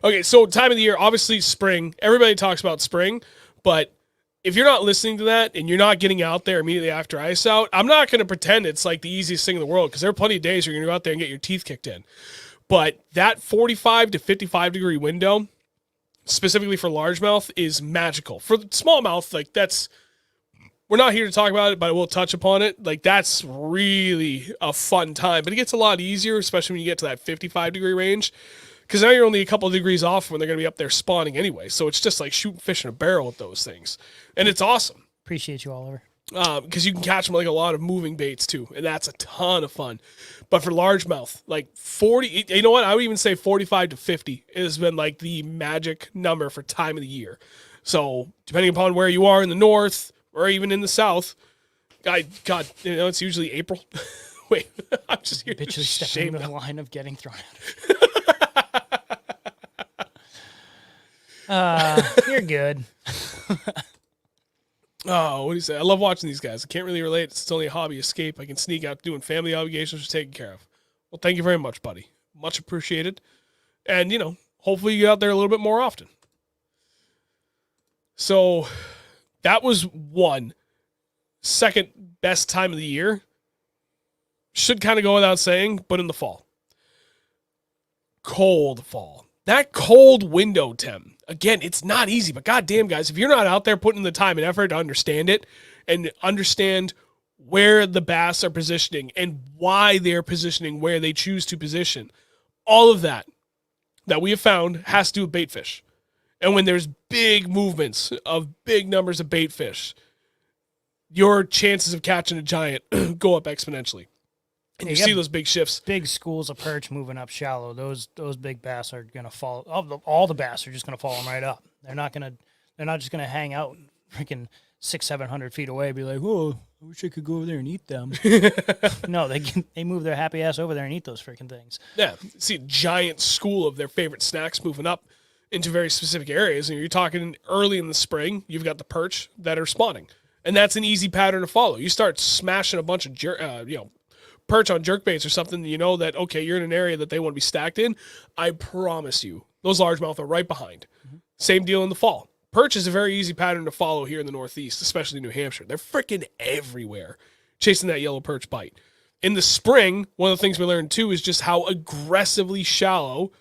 Okay, so time of the year, obviously spring. Everybody talks about spring, but if you're not listening to that and you're not getting out there immediately after ice out, I'm not going to pretend it's the easiest thing in the world, because there are plenty of days you're going to go out there and get your teeth kicked in. But that 45 to 55 degree window, specifically for largemouth, is magical. For smallmouth, we're not here to talk about it, but I will touch upon it. That's really a fun time. But it gets a lot easier, especially when you get to that 55 degree range, because now you're only a couple of degrees off when they're going to be up there spawning anyway. So it's just like shooting fish in a barrel with those things. And it's awesome. Appreciate you, Oliver. Because you can catch them a lot of moving baits too. And that's a ton of fun. But for largemouth, 40, you know what? I would even say 45 to 50 has been the magic number for time of the year. So depending upon where you are in the north or even in the south, God, it's usually April. Wait, I'm just here to stepping in the line of getting thrown out. You're good. Oh, what do you say? I love watching these guys. I can't really relate. It's only a hobby escape. I can sneak out doing family obligations are taken care of. Well, thank you very much, buddy. Much appreciated. And, hopefully you get out there a little bit more often. So that was one. Second best time of the year. Should kind of go without saying, but in the fall. Cold fall. That cold window, Tim. Again, it's not easy, but goddamn, guys, if you're not out there putting the time and effort to understand it and understand where the bass are positioning and why they're positioning where they choose to position, all of that we have found has to do with bait fish. And when there's big movements of big numbers of bait fish, your chances of catching a giant go up exponentially. And you see those big shifts. Big schools of perch moving up shallow. Those big bass are gonna fall. All the bass are just gonna follow them right up. They're not just gonna hang out freaking 600-700 feet away. Be like, oh, I wish I could go over there and eat them. No, they move their happy ass over there and eat those freaking things. Yeah, see a giant school of their favorite snacks moving up into very specific areas. And you're talking early in the spring, you've got the perch that are spawning, and that's an easy pattern to follow. You start smashing a bunch of perch on jerkbaits or something, you know that, okay, you're in an area that they want to be stacked in. I promise you, those largemouth are right behind. Mm-hmm. Same deal in the fall. Perch is a very easy pattern to follow here in the Northeast, especially New Hampshire. They're freaking everywhere chasing that yellow perch bite. In the spring, one of the things we learned too is just how aggressively shallow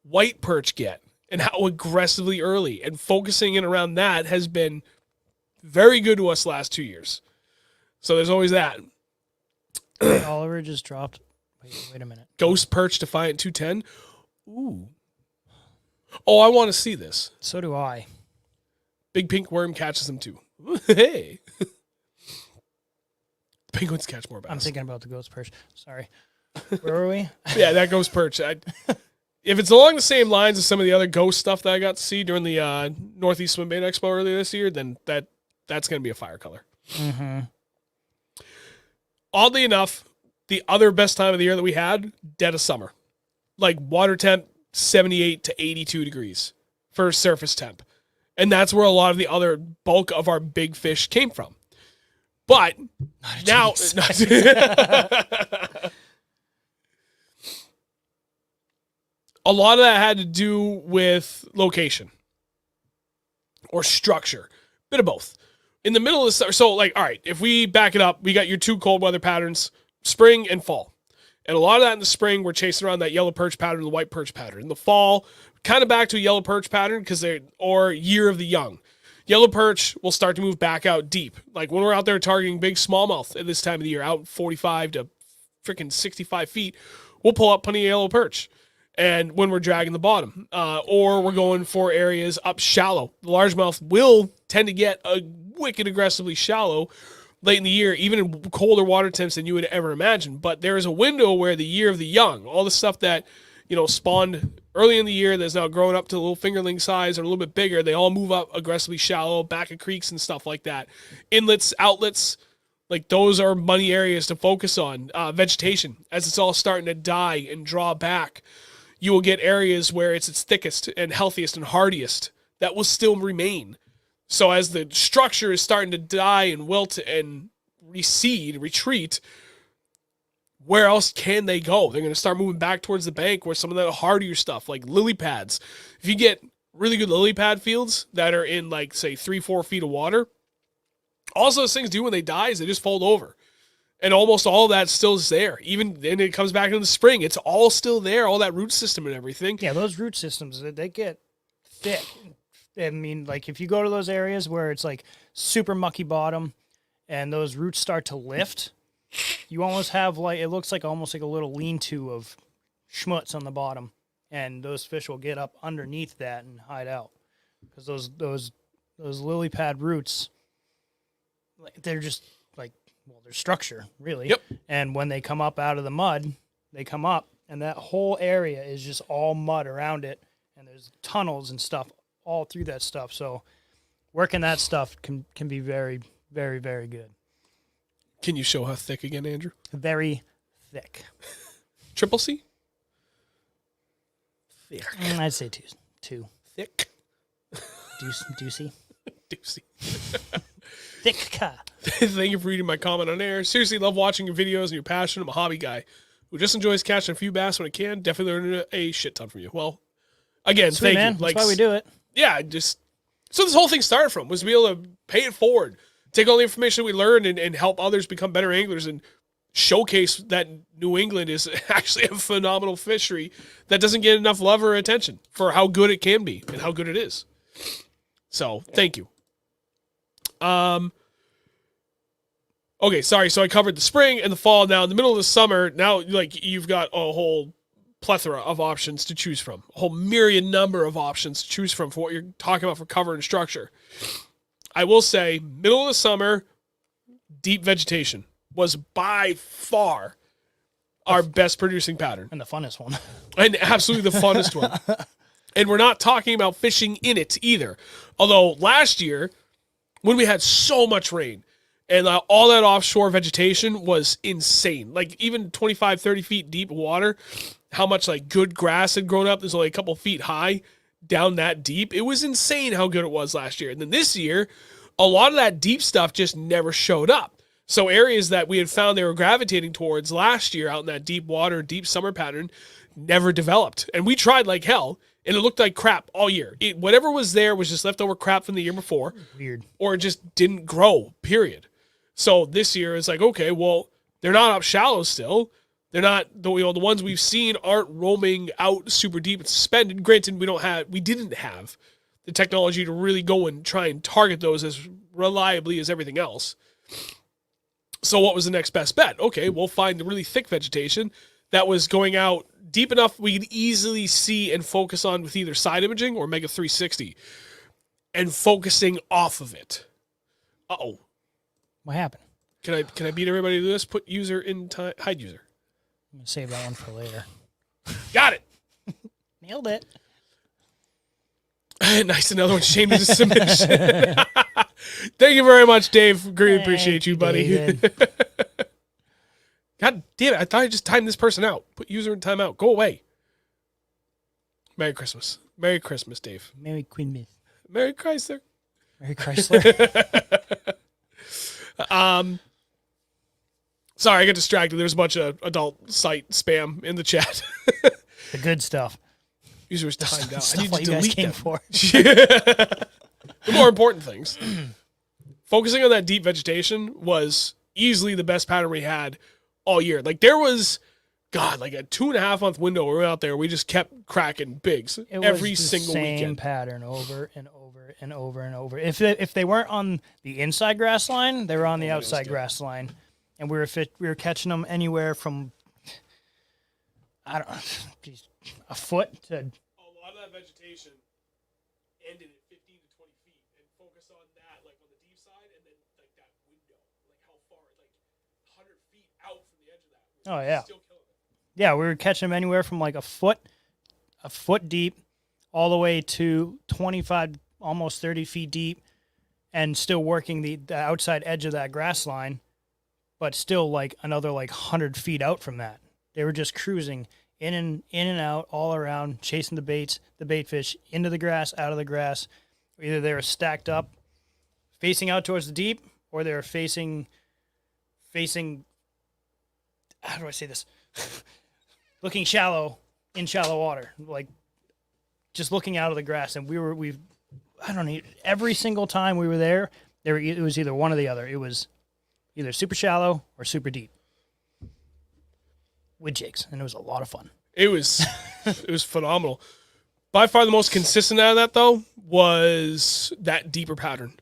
white perch get and how aggressively early. And focusing in around that has been very good to us last 2 years. So there's always that. Oliver just dropped. Wait a minute. Ghost perch Defiant 210. Ooh. Oh, I want to see this. So do I. Big pink worm catches them too. Hey. Penguins catch more bass. I'm thinking about the ghost perch. Sorry. Where were we? Yeah, that ghost perch. If it's along the same lines as some of the other ghost stuff that I got to see during the Northeast Swim Bait Expo earlier this year, then that's going to be a fire color. Mm-hmm. Oddly enough, the other best time of the year that we had, dead of summer. Like water temp, 78 to 82 degrees for surface temp. And that's where a lot of the other bulk of our big fish came from. But now... a lot of that had to do with location or structure. Bit of both. In the middle of the summer, so like, all right, if we back it up, we got your two cold weather patterns, spring and fall. And a lot of that in the spring, we're chasing around that yellow perch pattern, the white perch pattern. In the fall, kind of back to a yellow perch pattern or year of the young. Yellow perch will start to move back out deep. Like when we're out there targeting big smallmouth at this time of the year, out 45 to freaking 65 feet, we'll pull up plenty of yellow perch. And when we're dragging the bottom, or we're going for areas up shallow. The largemouth will tend to get wicked aggressively shallow late in the year, even in colder water temps than you would ever imagine. But there is a window where the year of the young, all the stuff that, spawned early in the year that's now growing up to a little fingerling size or a little bit bigger, they all move up aggressively shallow, back of creeks and stuff like that. Inlets, outlets, like those are money areas to focus on. Vegetation, as it's all starting to die and draw back, you will get areas where it's its thickest and healthiest and hardiest that will still remain. So as the structure is starting to die and wilt and retreat, where else can they go? They're going to start moving back towards the bank where some of the hardier stuff, like lily pads. If you get really good lily pad fields that are in, like, say, 3-4 feet of water, all those things do when they die is they just fold over. And almost all of that still is there. Even then it comes back in the spring. It's all still there, all that root system and everything. Yeah, those root systems, they get thick. I mean, like if you go to those areas where it's like super mucky bottom and those roots start to lift, you almost have it looks like almost like a little lean-to of schmutz on the bottom. And those fish will get up underneath that and hide out. Because those lily pad roots, they're just their structure, really. Yep. And when they come up out of the mud, they come up, and that whole area is just all mud around it, and there's tunnels and stuff all through that stuff. So working that stuff can be very, very, very good. Can you show how thick again, Andrew? Very thick. Triple C? Thick. I'd say two. Thick. Deucey. Deucey. Thick. Thank you for reading my comment on air. Seriously, love watching your videos and your passion. I'm a hobby guy who just enjoys catching a few bass when I can. Definitely learned a shit ton from you. Well, again, Sweet, thank man. you. That's why we do it. Yeah, so this whole thing started from was to be able to pay it forward, take all the information we learned and help others become better anglers and showcase that New England is actually a phenomenal fishery that doesn't get enough love or attention for how good it can be and how good it is. So, thank you. Okay, sorry. So I covered the spring and the fall. Now, in the middle of the summer, now you've got a whole plethora of options to choose from, a whole myriad number of options to choose from for what you're talking about for cover and structure. I will say, middle of the summer, deep vegetation was by far our best producing pattern. And the funnest one. And absolutely the funnest one. And we're not talking about fishing in it either. Although last year, when we had so much rain and all that offshore vegetation was insane. Like even 25, 30 feet deep water, how much like good grass had grown up. There's only a couple feet high down that deep. It was insane how good it was last year. And then this year, a lot of that deep stuff just never showed up. So areas that we had found they were gravitating towards last year out in that deep water, deep summer pattern never developed. And we tried like hell. And it looked like crap all year. Whatever was there was just leftover crap from the year before. Weird. Or it just didn't grow, period. So this year it's like, okay, well, they're not up shallow still. They're not, the ones we've seen aren't roaming out super deep and suspended. Granted, we didn't have the technology to really go and try and target those as reliably as everything else. So what was the next best bet? Okay, we'll find the really thick vegetation that was going out deep enough we could easily see and focus on with either side imaging or Mega 360 and focusing off of it. Uh-oh. What happened? Can I beat everybody to this? Put user in time, hide user. I'm going to save that one for later. Got it. Nailed it. Nice, another one shamed as a submission. Thank you very much, Dave. Greatly appreciate you, buddy. God damn it, I thought I just timed this person out. Put user in timeout. Go away. Merry Christmas. Merry Christmas, Dave. Merry Queen. Merry Chrysler. Merry Chrysler. Sorry, I got distracted. There's a bunch of adult site spam in the chat. The good stuff. User was timed out. Stuff I need what to you guys delete came them. for. The more important things. Focusing on that deep vegetation was easily the best pattern we had all year. Like there was, God, like a 2.5 month window where we were out there. We just kept cracking bigs every single same weekend. Pattern over and over and over and over. If they weren't on the inside grass line, they were on the outside grass line, and we were catching them anywhere from I don't know, a foot to. A lot of that vegetation ended at 15 to 20 feet, and focus on that, like on the deep side, and then like that window, like how far, like 100 feet out from the edge of that. Oh yeah. Still killing it. Yeah, we were catching them anywhere from like a foot deep, all the way to 25, almost 30 feet deep, and still working the outside edge of that grass line, but still like another like 100 feet out from that. They were just cruising in and out, all around, chasing the bait fish, into the grass, out of the grass. Either they were stacked up, facing out towards the deep, or they were facing. How do I say this? Looking shallow, in shallow water, like just looking out of the grass. And I don't know, every single time we were there, it was either one or the other. It was either super shallow or super deep with jigs, and it was a lot of fun. It was phenomenal. By far the most consistent out of that, though, was that deeper pattern.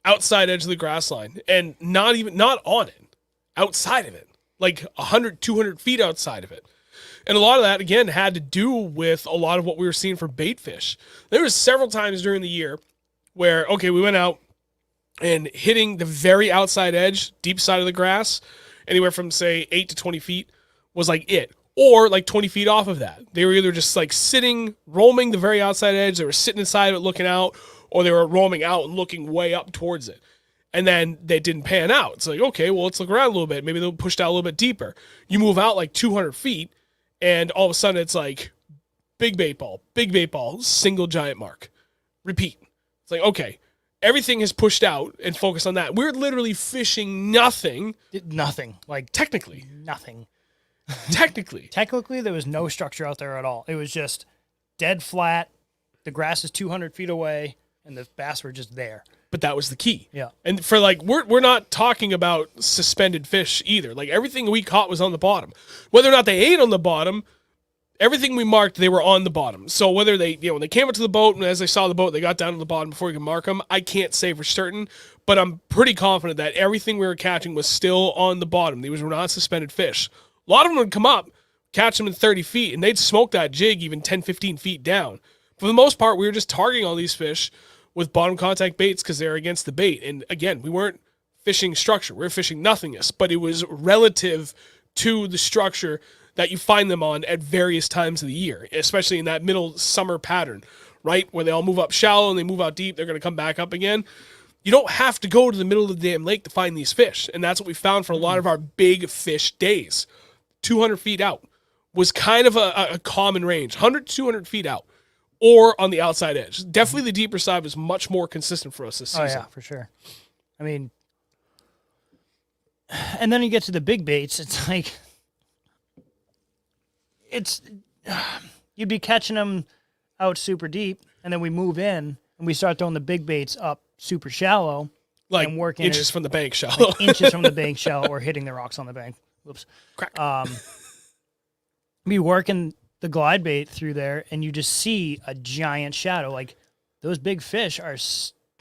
Outside edge of the grass line. And not on it. Outside of it. Like 100, 200 feet outside of it. And a lot of that, again, had to do with a lot of what we were seeing for bait fish. There was several times during the year where, okay, we went out and hitting the very outside edge, deep side of the grass, anywhere from, say, 8 to 20 feet, was like it. Or like 20 feet off of that. They were either just like sitting, roaming the very outside edge, they were sitting inside of it looking out, or they were roaming out and looking way up towards it. And then they didn't pan out. It's like, okay, well, let's look around a little bit. Maybe they'll push out a little bit deeper. You move out like 200 feet, and all of a sudden it's like big bait ball, single giant mark. Repeat. It's like, okay, everything has pushed out and focused on that. We're literally fishing nothing. Nothing. Like Technically. nothing. Technically, there was no structure out there at all. It was just dead flat. The grass is 200 feet away, and the bass were just there. But that was the key. Yeah. And for like, we're not talking about suspended fish either. Like everything we caught was on the bottom. Whether or not they ate on the bottom, everything we marked, they were on the bottom. So whether they, when they came up to the boat and as they saw the boat, they got down to the bottom before we could mark them, I can't say for certain, but I'm pretty confident that everything we were catching was still on the bottom. These were not suspended fish. A lot of them would come up, catch them in 30 feet, and they'd smoke that jig even 10, 15 feet down. For the most part, we were just targeting all these fish with bottom contact baits because they're against the bait. And again, we weren't fishing structure. We were fishing nothingness, but it was relative to the structure that you find them on at various times of the year, especially in that middle summer pattern, right? Where they all move up shallow and they move out deep, they're going to come back up again. You don't have to go to the middle of the damn lake to find these fish. And that's what we found for a lot of our big fish days. 200 feet out was kind of a common range, 100 to 200 feet out, or on the outside edge. Definitely the deeper side was much more consistent for us this season. Oh, yeah, for sure. I mean, and then you get to the big baits, it's like, you'd be catching them out super deep, and then we move in, and we start throwing the big baits up super shallow. Like and working inches from the bank shallow. Like inches from the bank shallow or hitting the rocks on the bank. Whoops. Crack. Be working the glide bait through there, and you just see a giant shadow. Like, those big fish are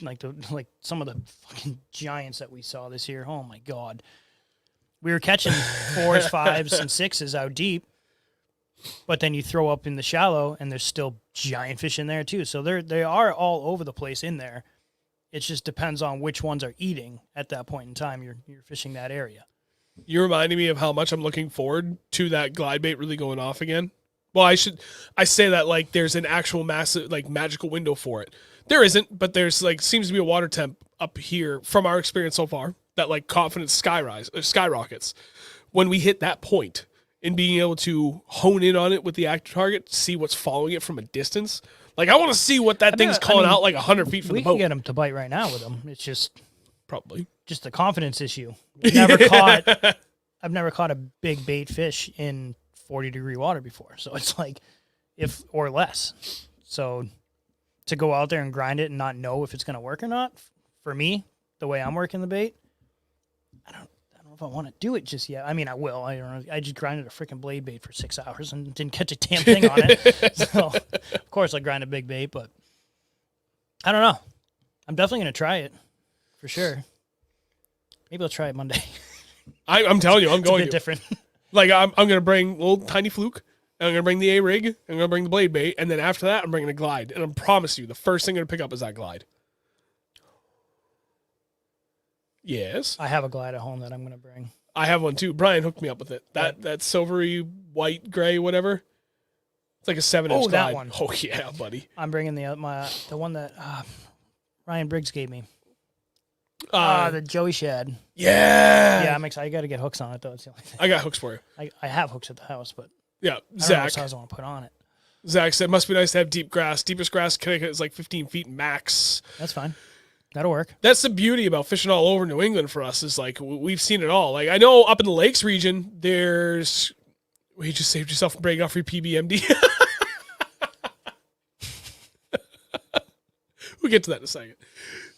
like some of the fucking giants that we saw this year. Oh, my God. We were catching 4s, 5s, and 6s out deep, but then you throw up in the shallow, and there's still giant fish in there, too. So they are all over the place in there. It just depends on which ones are eating at that point in time. You're fishing that area. You're reminding me of how much I'm looking forward to that glide bait really going off again. Well, I say that like there's an actual massive, like, magical window for it. There isn't, but there's like seems to be a water temp up here from our experience so far that like confidence skyrockets when we hit that point in being able to hone in on it with the active target, see what's following it from a distance. Like, I want to see what that thing's calling out like 100 feet from the boat. We can get them to bite right now with them. It's just probably just a confidence issue. I've never caught a big bait fish in 40-degree water before. So it's like, if or less. So to go out there and grind it and not know if it's going to work or not, for me, the way I'm working the bait, I don't know if I want to do it just yet. I mean, I will. I don't know. I just grinded a freaking blade bait for 6 hours and didn't catch a damn thing on it. So of course I grind a big bait, but I don't know. I'm definitely going to try it for sure. Maybe I'll try it Monday. I'm telling you, I'm going a bit different. Like, I'm going to bring a little tiny fluke, and I'm going to bring the A-rig, and I'm going to bring the blade bait, and then after that, I'm bringing a glide. And I promise you, the first thing I'm going to pick up is that glide. Yes. I have a glide at home that I'm going to bring. I have one too. Brian hooked me up with it. That silvery, white, gray, whatever. It's like a 7-inch glide. That one. Oh, yeah, buddy. I'm bringing the one that Ryan Briggs gave me. The Joey Shad. Yeah. Yeah, I'm excited. I got to get hooks on it, though. It's the only thing. I got hooks for you. I have hooks at the house, but yeah, I don't know Zach. what size I want to put on it. Zach said, must be nice to have deep grass. Deepest grass Connecticut is like 15 feet max. That's fine. That'll work. That's the beauty about fishing all over New England for us, is like we've seen it all. Like, I know up in the Lakes region, there's... Well, you just saved yourself from breaking off your PBMD. We'll get to that in a second.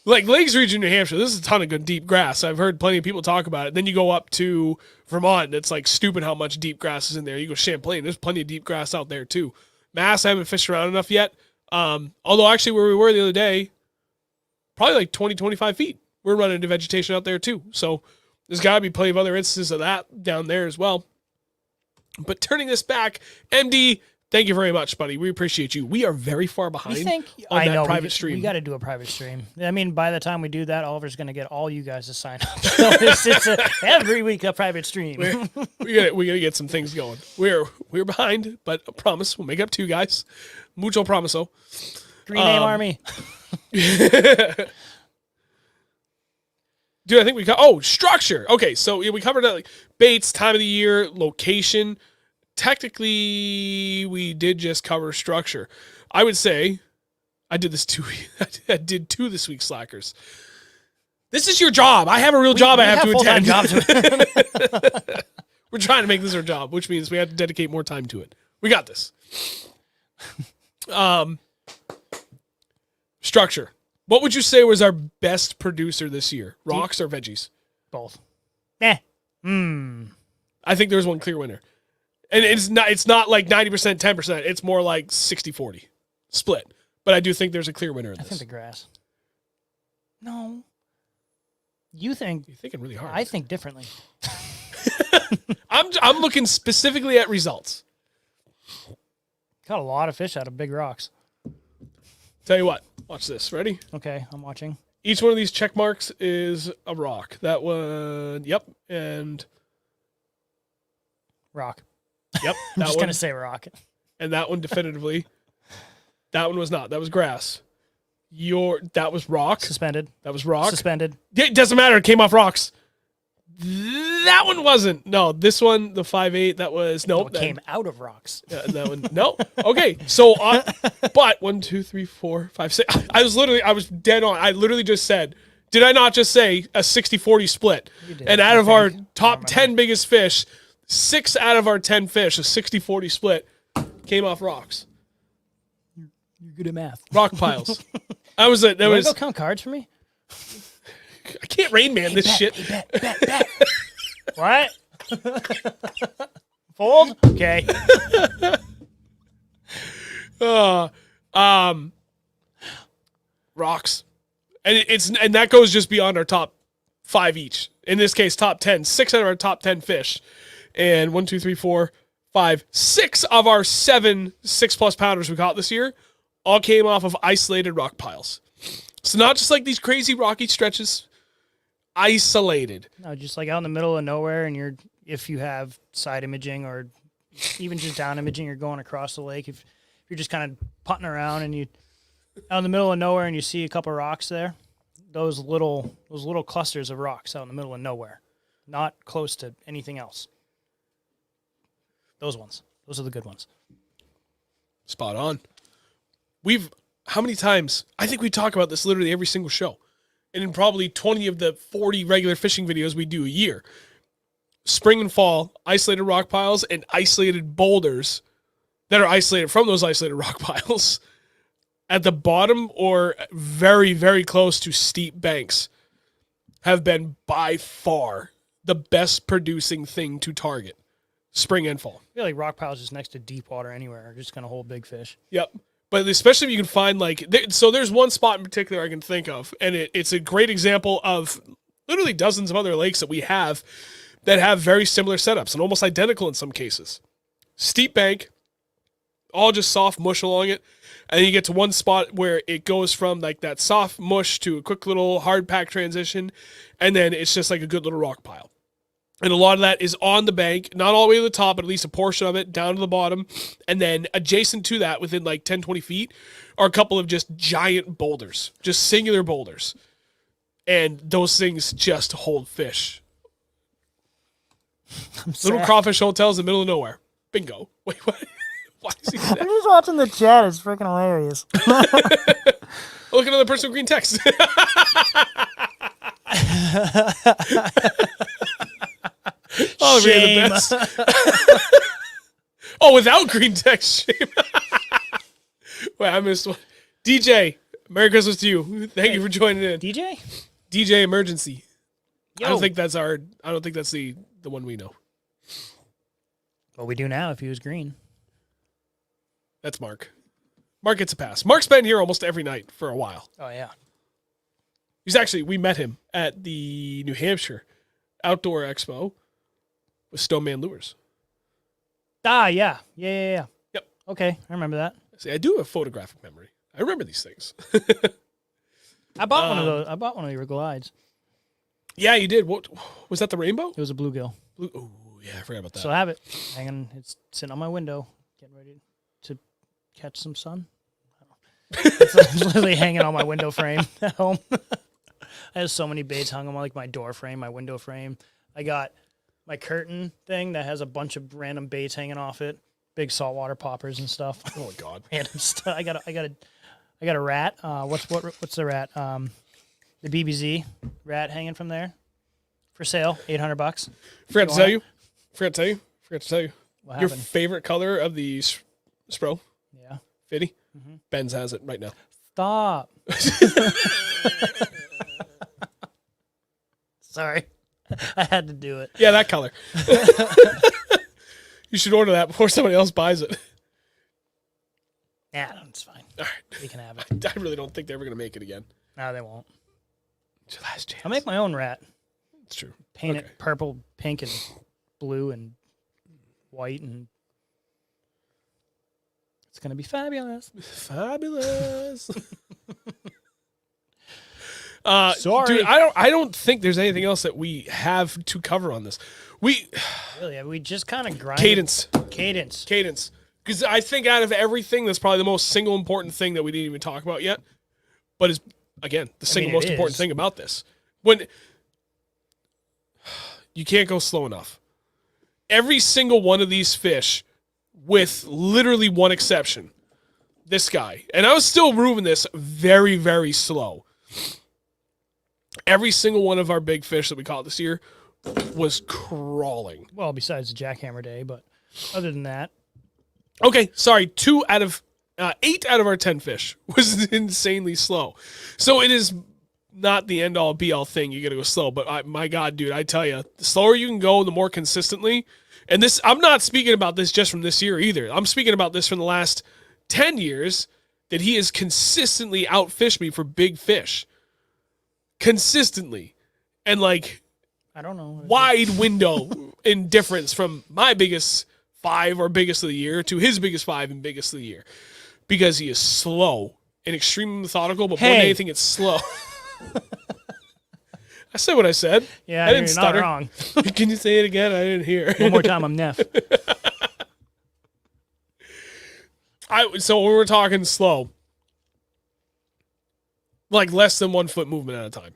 Like, Lakes region, New Hampshire, this is a ton of good deep grass. I've heard plenty of people talk about it. Then you go up to Vermont, and it's like stupid how much deep grass is in there. You go Champlain, there's plenty of deep grass out there too. Mass, I haven't fished around enough yet. Although actually where we were the other day, probably like 20, 25 feet. We're running into vegetation out there too. So there's got to be plenty of other instances of that down there as well. But turning this back, MD, thank you very much, buddy. We appreciate you. We are very far behind on that private stream. We got to do a private stream. I mean, by the time we do that, Oliver's going to get all you guys to sign up. So it's every week a private stream. We got to get some things going. We're behind, but I promise we'll make it up to you guys. Mucho promiso. Green Name Army. Dude, I think structure. Okay, so we covered that, like baits, time of the year, location. Technically, we did just cover structure. I would say I did this too. I did 2 this week, slackers. This is your job. I have a real job I have to attend. We're trying to make this our job, which means we have to dedicate more time to it. We got this. Structure. What would you say was our best producer this year? Rocks or veggies? Both. I think there's one clear winner. And it's not like 90%, 10%. It's more like 60-40 split. But I do think there's a clear winner in this. I think the grass. No. You're thinking really hard. I think differently. I'm looking specifically at results. Caught a lot of fish out of big rocks. Tell you what. Watch this. Ready? Okay, I'm watching. Each one of these check marks is a rock. That one, yep. And Rock. Yep. I'm That just one. gonna say rock. And that one definitively. That one was not. That was grass. That was rock. Suspended. That was rock. Suspended. It doesn't matter. It came off rocks. That one wasn't. No, this one, the 5.8, that was nope. No, it came out of rocks. That one, no. Okay, so but 1, 2, 3, 4, 5, 6. I was dead on. I literally just said, did I not just say a 60-40 split? You did, And out I of our think. top I 10 biggest fish, 6 out of our 10 fish, a 60-40 split, came off rocks. You're good at math. Rock piles. That was it. That You wanna was. go count cards for me? I can't Rain Man this shit. Bet. What? Fold? Okay. Rocks, and that goes just beyond our top 5 each. In this case, top 10. 6 out of our top 10 fish, and 1, 2, 3, 4, 5, 6 of our 7 6+ pounders we caught this year all came off of isolated rock piles. So not just like these crazy rocky stretches. Isolated. No, just like out in the middle of nowhere, and if you have side imaging or even just down imaging, you're going across the lake. If you're just kind of putting around and you out in the middle of nowhere and you see a couple rocks there, those little clusters of rocks out in the middle of nowhere, not close to anything else. Those are the good ones. Spot on. How many times? I think we talk about this literally every single show. And in probably 20 of the 40 regular fishing videos we do a year. Spring and fall, isolated rock piles and isolated boulders that are isolated from those isolated rock piles at the bottom or very, very close to steep banks have been by far the best producing thing to target spring and fall. I feel like rock piles just next to deep water anywhere are just going to hold big fish. Yep. But especially if you can find so there's one spot in particular I can think of, and it's a great example of literally dozens of other lakes that we have that have very similar setups and almost identical in some cases. Steep bank, all just soft mush along it, and then you get to one spot where it goes from like that soft mush to a quick little hard pack transition, and then it's just like a good little rock pile. And a lot of that is on the bank, not all the way to the top, but at least a portion of it down to the bottom. And then adjacent to that, within like 10, 20 feet, are a couple of just giant boulders, just singular boulders. And those things just hold fish. Little crawfish hotels in the middle of nowhere. Bingo. Wait, what? Why is he I'm just watching the chat. It's freaking hilarious. Look at another person with green text. Oh, Shame. the best. Oh, without green text, shame. Wait, I missed one. DJ, Merry Christmas to you. Thank you for joining in. DJ Emergency. Yo. I don't think that's the one we know. Well, we do now if he was green. That's Mark. Mark gets a pass. Mark's been here almost every night for a while. Oh, yeah. We met him at the New Hampshire Outdoor Expo with Stoneman Lures. Ah, yeah. Yeah. Yep. Okay, I remember that. See, I do have photographic memory. I remember these things. I bought one of those. I bought one of your glides. Yeah, you did. What was that? The rainbow? It was a bluegill. Oh, yeah, I forgot about that. Still have it hanging. It's sitting on my window, getting ready to catch some sun. It's literally hanging on my window frame at home. I have so many baits hung on my door frame, my window frame. I got my curtain thing that has a bunch of random baits hanging off it, big saltwater poppers and stuff. Oh my god, random stuff. I got a rat. What's the rat? The BBZ rat hanging from there for sale, $800. Forgot to tell you. What Your happened? favorite color of the Spro? Yeah. Fitty? Ben's has it right now. Stop. Sorry. I had to do it. Yeah, that color. You should order that before somebody else buys it. Yeah, it's fine. All right. We can have it. I really don't think they're ever going to make it again. No, they won't. It's your last chance. I'll make my own rat. It's true. Paint Okay. it purple, pink, and blue, and white, and it's going to be fabulous. Fabulous. Sorry. Dude, I don't think there's anything else that we have to cover on this. We just kind of grind. cadence. Because I think out of everything, that's probably the most single important thing that we didn't even talk about yet. But is again the single most important thing about this. When you can't go slow enough. Every single one of these fish, with literally one exception, this guy, and I was still moving this very, very slow. Every single one of our big fish that we caught this year was crawling. Well, besides the jackhammer day, but other than that. Okay, sorry, 8 out of our 10 fish was insanely slow. So it is not the end-all, be-all thing. You got to go slow. But my God, dude, I tell you, the slower you can go, the more consistently. And this, I'm not speaking about this just from this year either. I'm speaking about this from the last 10 years that he has consistently outfished me for big fish. Consistently. And like, I don't know. Wide window in difference from my biggest 5 or biggest of the year to his biggest 5 and biggest of the year. Because he is slow and extremely methodical, but more than anything, it's slow. I said what I said. Yeah, I didn't you're stutter. not wrong. Can you say it again? I didn't hear. One more time, I'm Neff. So when we're talking slow, like less than 1 foot movement at a time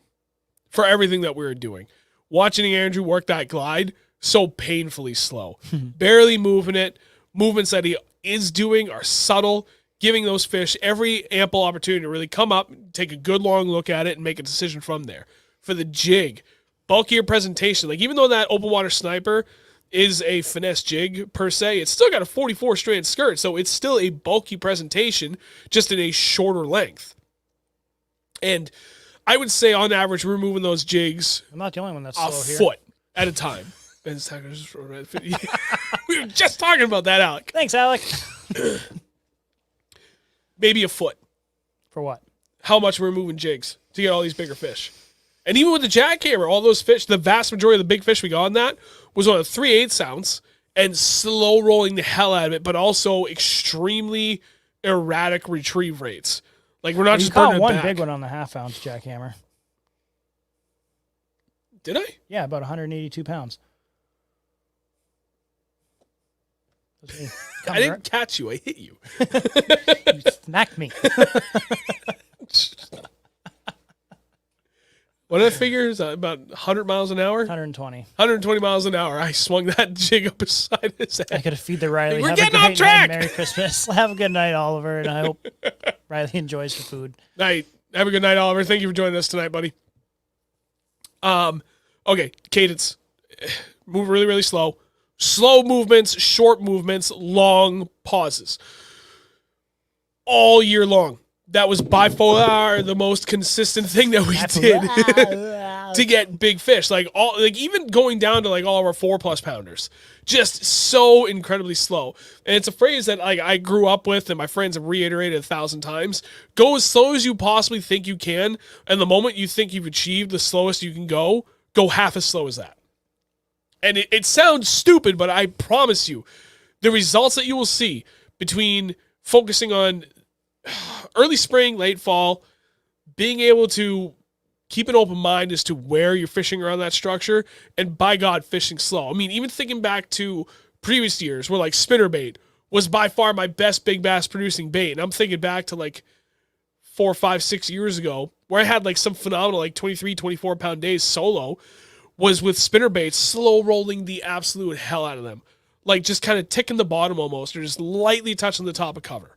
for everything that we were doing. Watching Andrew work that glide, so painfully slow. Barely moving it. Movements that he is doing are subtle, giving those fish every ample opportunity to really come up, take a good long look at it, and make a decision from there. For the jig, bulkier presentation. Like, even though that open water sniper is a finesse jig per se, it's still got a 44 strand skirt, so it's still a bulky presentation, just in a shorter length. And I would say on average, we're moving those jigs I'm not the only one that's a slow here. foot at a time. We were just talking about that, Alec. Thanks, Alec. Maybe a foot. For what? How much we're moving jigs to get all these bigger fish. And even with the jackhammer, all those fish, the vast majority of the big fish we got on that was on a 3/8 ounce and slow rolling the hell out of it, but also extremely erratic retrieve rates. Like, we're not just burning it one back. big one on the 1/2 ounce jackhammer. Did I? Yeah, about 182 pounds. I didn't catch you. I hit you. You smacked me. What did I figure? Is that about 100 miles an hour? 120. 120 miles an hour. I swung that jig up his side of his I head. could have feed the Riley. We're Have getting a off great track. Night. Merry Christmas. Have a good night, Oliver, and I hope Riley enjoys the food. Night. Have a good night, Oliver. Thank you for joining us tonight, buddy. Okay, cadence. Move really, really slow. Slow movements, short movements, long pauses. All year long. That was by far the most consistent thing that we did to get big fish. Like even going down to like all of our 4+ pounders. Just so incredibly slow. And it's a phrase that I grew up with and my friends have reiterated 1,000 times. Go as slow as you possibly think you can. And the moment you think you've achieved the slowest you can go half as slow as that. And it sounds stupid, but I promise you, the results that you will see between focusing on early spring, late fall, being able to keep an open mind as to where you're fishing around that structure, and by God, fishing slow. I mean, even thinking back to previous years where like spinnerbait was by far my best big bass producing bait. And I'm thinking back to like 4, 5, 6 years ago where I had like some phenomenal like 23, 24 pound days solo, was with spinnerbaits, slow rolling the absolute hell out of them. Like just kind of ticking the bottom almost, or just lightly touching the top of cover.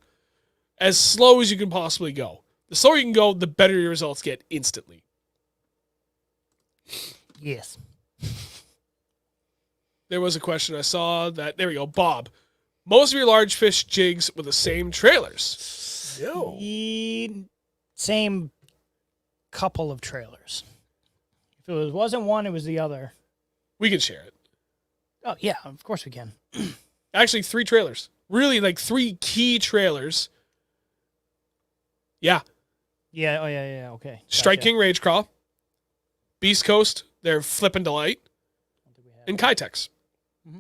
As slow as you can possibly go. The slower you can go, the better your results get instantly. Yes. There was a question I saw that, there we go, Bob. Most of your large fish jigs with the same trailers. No. Same couple of trailers. If it wasn't one, it was the other. We can share it. Oh, yeah, of course we can. Actually, 3 trailers. Really, like 3 key trailers. Yeah. Yeah, oh, yeah, okay. Strike Gotcha. King Rage Craw. Beast Coast, they're Flippin' Delight. And Kitex. Mm-hmm.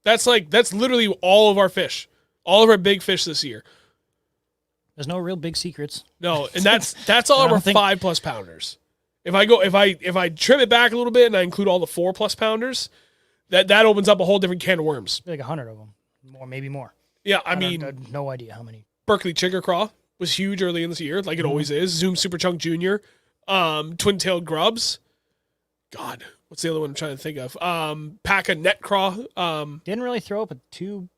That's literally all of our fish. All of our big fish this year. There's no real big secrets. No, and that's all of our 5+ pounders. If I trim it back a little bit and I include all the 4+ pounders, that opens up a whole different can of worms. Like 100 of them, more, maybe more. Yeah, I have no idea how many. Berkeley Chigger Craw was huge early in this year, like it always is. Zoom Super Chunk Jr., Twin-tailed Grubs. God, what's the other one I'm trying to think of? Paca Net Craw. Didn't really throw up a tube.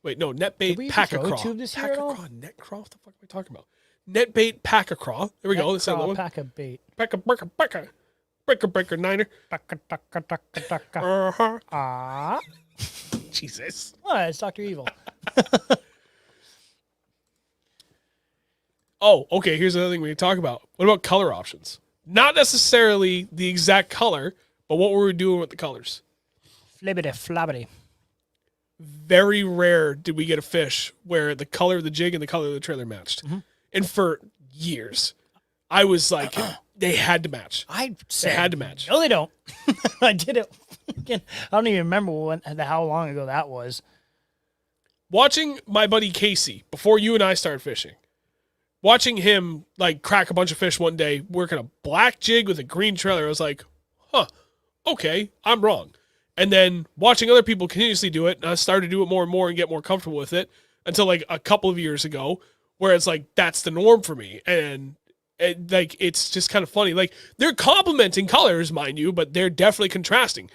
Wait, no, Net Bait Did we even Paca throw a Craw. tube this year Paca at all? Craw, Net Craw? What the fuck am I talking about? Net Bait Paca Craw. There we go. That's the other one. Pack a bait. Paca Breaker Niner. Uh-huh. Ah. Jesus. What? It's Dr. Evil. Oh, okay. Here's another thing we can talk about. What about color options? Not necessarily the exact color, but what were we doing with the colors? Flibbity flabbity. Very rare did we get a fish where the color of the jig and the color of the trailer matched. And for years, I was like, they had to match. I said, They had to match. No, they don't. I did it. Again, I don't even remember how long ago that was. Watching my buddy Casey, before you and I started fishing, watching him like crack a bunch of fish one day, working a black jig with a green trailer, I was like, huh, okay, I'm wrong. And then watching other people continuously do it, and I started to do it more and more and get more comfortable with it until like a couple of years ago, where it's like, that's the norm for me. And like, it's just kind of funny. Like, they're complementing colors, mind you, but they're definitely contrasting.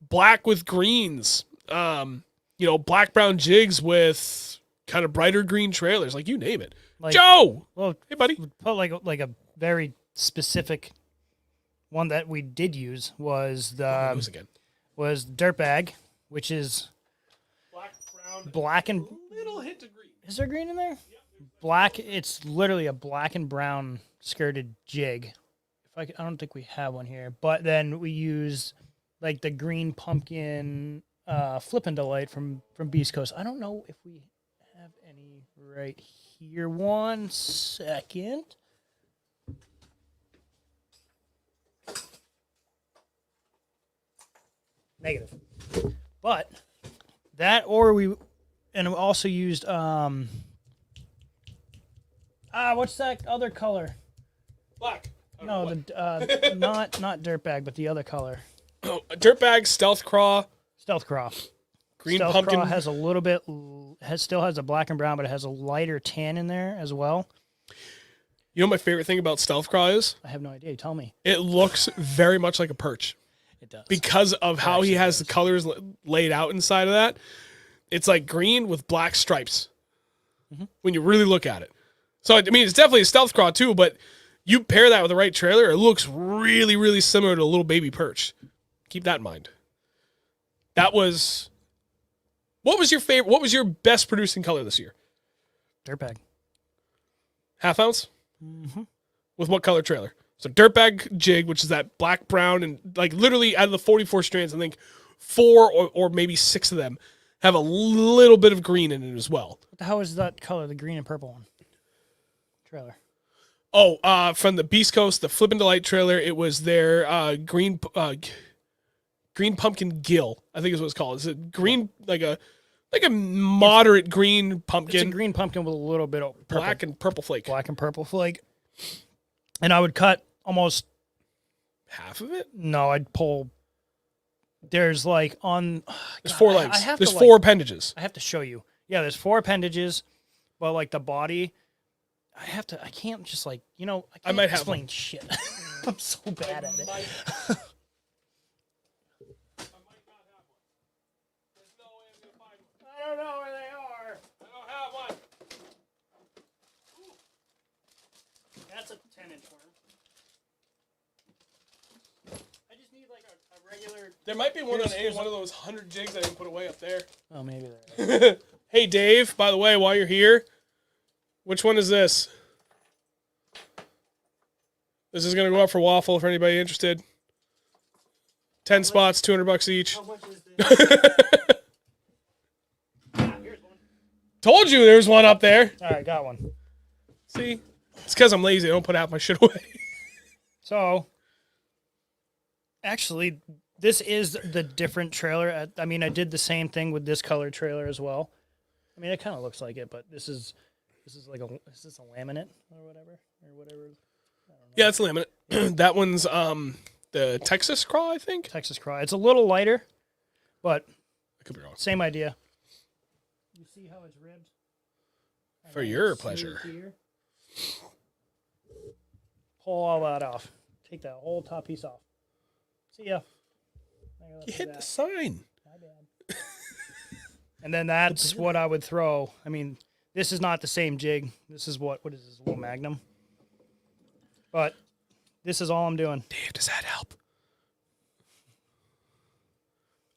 Black with greens, black brown jigs with kind of brighter green trailers, like you name it. Like, Joe! Well, Hey, buddy. Put like a very specific one that we did use was was Dirtbag, which is black and little hint of green. Is there green in there? Black. It's literally a black and brown skirted jig. I don't think we have one here, but then we use like the green pumpkin Flippin' Delight from Beast Coast. I don't know if we have any right here. 1 second. Negative. But that, or we also used what's that other color? Black. No, the not Dirtbag, but the other color. Oh, Dirtbag, Stealth Craw, Stealth Craw. Green Stealth Pumpkin. Craw has a little bit, still has a black and brown, but it has a lighter tan in there as well. You know what my favorite thing about Stealth Craw is? I have no idea. Tell me. It looks very much like a perch. It does. Because of how he has the colors laid out inside of that. It's like green with black stripes when you really look at it. So, I mean, it's definitely a Stealth Craw too, but you pair that with the right trailer, it looks really, really similar to a little baby perch. Keep that in mind. What was your favorite? What was your best producing color this year? Dirtbag. Half ounce? With what color trailer? So Dirtbag jig, which is that black, brown, and like literally out of the 44 strands, I think 4 or maybe 6 of them have a little bit of green in it as well. What the hell is that color? The green and purple one. Trailer. Oh, from the Beast Coast, the Flippin' Delight trailer, it was their green pumpkin gill, I think is what it's called. It's a green, like a moderate green pumpkin. It's a green pumpkin with a little bit of purple. Black and purple flake. Black and purple flake. And I would cut almost half of it. No, I'd pull. There's like on. There's 4 legs. There's 4 appendages. I have to show you. Yeah, there's 4 appendages, but like the body, I can't just like I might have explain shit. I'm so bad at it. I don't know where they are. I don't have one. That's a 10-inch worm. I just need like a regular. There might be one on one of those 100 jigs I didn't put away up there. Oh, maybe there. Hey, Dave, by the way, while you're here, which one is this? This is going to go up for waffle for anybody interested. 10 spots, $200 each. How much is this? Here's one. Told you there was one up there. All right, got one. See? It's because I'm lazy. I don't put half my shit away. So, actually, this is the different trailer. I mean, I did the same thing with this color trailer as well. I mean, it kind of looks like it, but this is like is this a laminate or whatever? Yeah, it's laminate. That one's the Texas Craw, I think. Texas Craw. It's a little lighter, but I could be wrong. same idea. You see how it's ribbed? For your pleasure. Here. Pull all that off. Take that whole top piece off. See ya. You hit the sign. My bad. And then that's what I would throw. I mean, this is not the same jig. This is what is this, a little Magnum? But this is all I'm doing. Dave, does that help?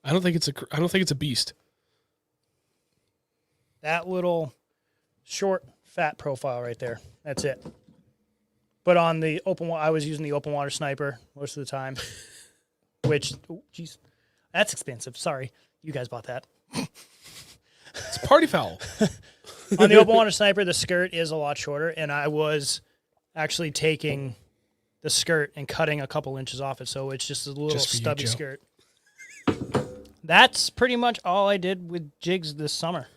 I don't think it's a beast. That little short, fat profile right there. That's it. But on the I was using the open water sniper most of the time, which, jeez, that's expensive. Sorry, you guys bought that. It's a party foul. On the open water sniper, the skirt is a lot shorter, and I was actually taking the skirt and cutting a couple inches off it, so it's just a little stubby skirt. That's pretty much all I did with jigs this summer.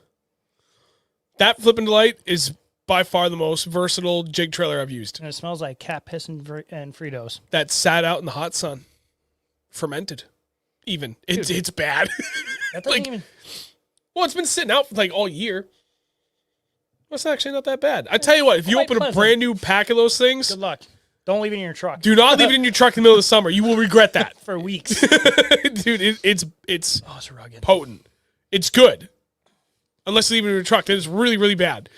That Flippin' Delight is by far the most versatile jig trailer I've used. And it smells like cat piss and Fritos. That sat out in the hot sun. Fermented. Even. It's bad. That doesn't even... Well, it's been sitting out for like all year. Well, it's actually not that bad. I tell you what, if you open a brand new pack of those things... Good luck. Don't leave it in your truck. Do not leave it in your truck in the middle of the summer. You will regret that. For weeks. Dude, it's rugged. Potent. It's good. Unless you leave it in your truck. Then it's really, really bad.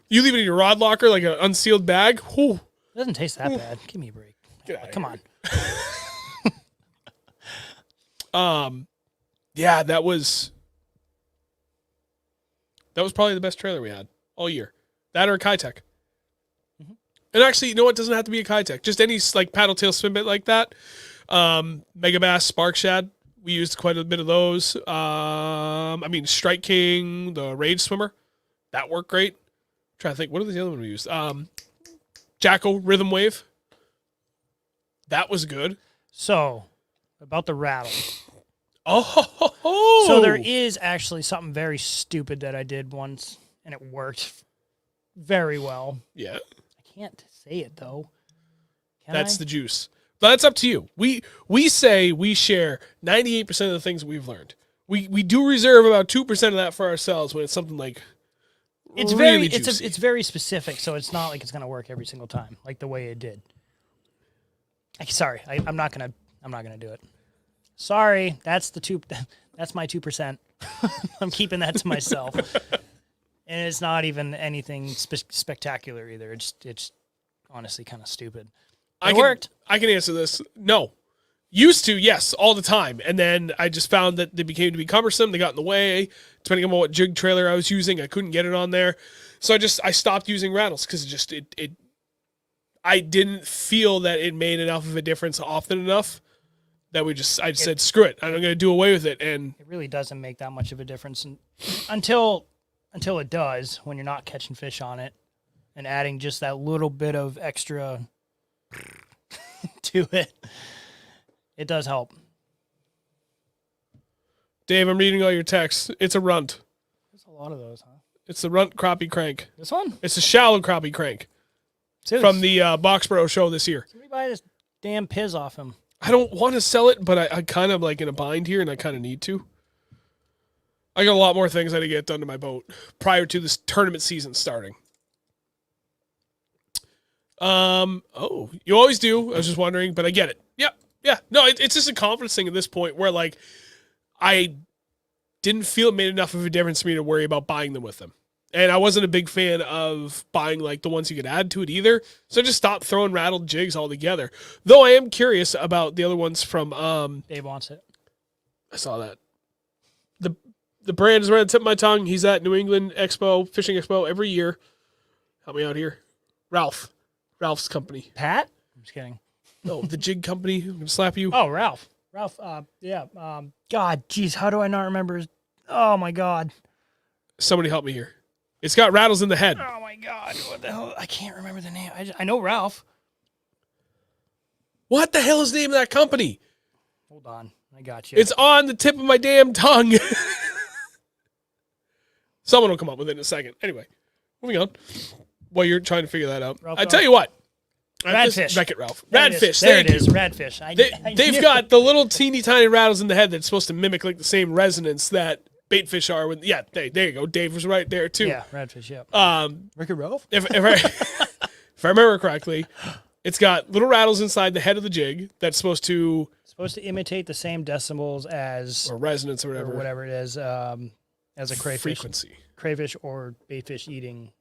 You leave it in your rod locker like an unsealed bag. Whew. It doesn't taste that bad. Give me a break. Come on. Yeah, that was probably the best trailer we had all year. That or a Kitech. Mm-hmm. And actually, you know what? It doesn't have to be a Kitech. Just any like paddle tail swim bit like that. Mega Bass, Spark Shad. We used quite a bit of those. Strike King, the Rage Swimmer. That worked great. Trying to think, what are the other one we used? Jackal Rhythm Wave. That was good. So, about the rattle. Oh. So there is actually something very stupid that I did once, and it worked very well. Yeah. I can't say it, though. That's the juice. But that's up to you. We say we share 98% of the things that we've learned. We do reserve about 2% of that for ourselves when it's something like it's really very juicy. It's very specific, so it's not like it's going to work every single time like the way it did. Sorry, I'm not gonna do it. Sorry, that's my 2%. I'm keeping that to myself, and it's not even anything spectacular either. It's honestly kind of stupid. It worked. I can answer this. No. Used to, yes, all the time. And then I just found that they became to be cumbersome. They got in the way. Depending on what jig trailer I was using, I couldn't get it on there. So I stopped using rattles because I didn't feel that it made enough of a difference often enough that I said, screw it. I'm going to do away with it. And it really doesn't make that much of a difference until it does when you're not catching fish on it and adding just that little bit of extra to it. It does help. Dave, I'm reading all your texts. It's a runt. There's a lot of those, huh? It's the runt crappie crank. This one? It's a shallow crappie crank. Dude, from the Boxborough show this year. Somebody buy this damn piz off him. I don't want to sell it, but I kind of like in a bind here, and I kind of need to. I got a lot more things I had to get done to my boat prior to this tournament season starting. You always do. I was just wondering, but I get it. Yeah. No, it's just a confidence thing at this point where, like, I didn't feel it made enough of a difference to me to worry about buying them with them. And I wasn't a big fan of buying, like, the ones you could add to it either. So I just stopped throwing rattled jigs altogether. Though I am curious about the other ones from... Dave wants it. I saw that. The brand is right on the tip of my tongue. He's at New England Expo, Fishing Expo, every year. Help me out here. Ralph's company. Pat? I'm just kidding. No, the jig company. I'm going to slap you. Oh, Ralph. Yeah. God, geez, how do I not remember his... Oh, my God. Somebody help me here. It's got rattles in the head. Oh, my God. What the hell? I can't remember the name. I know Ralph. What the hell is the name of that company? Hold on. I got you. It's on the tip of my damn tongue. Someone will come up with it in a second. Anyway, moving on. While you're trying to figure that out. I tell you what. Radfish. Wreck-It Ralph. There it is. Radfish. There it Thank is. you. Radfish. They've got the little teeny tiny rattles in the head that's supposed to mimic like the same resonance that baitfish are. There you go. Dave was right there too. Yeah, radfish. Yeah. Wreck-It Ralph? If I remember correctly, it's got little rattles inside the head of the jig that's supposed to imitate the same decibels as or resonance or whatever it is as a crayfish. Frequency. Crayfish or baitfish eating.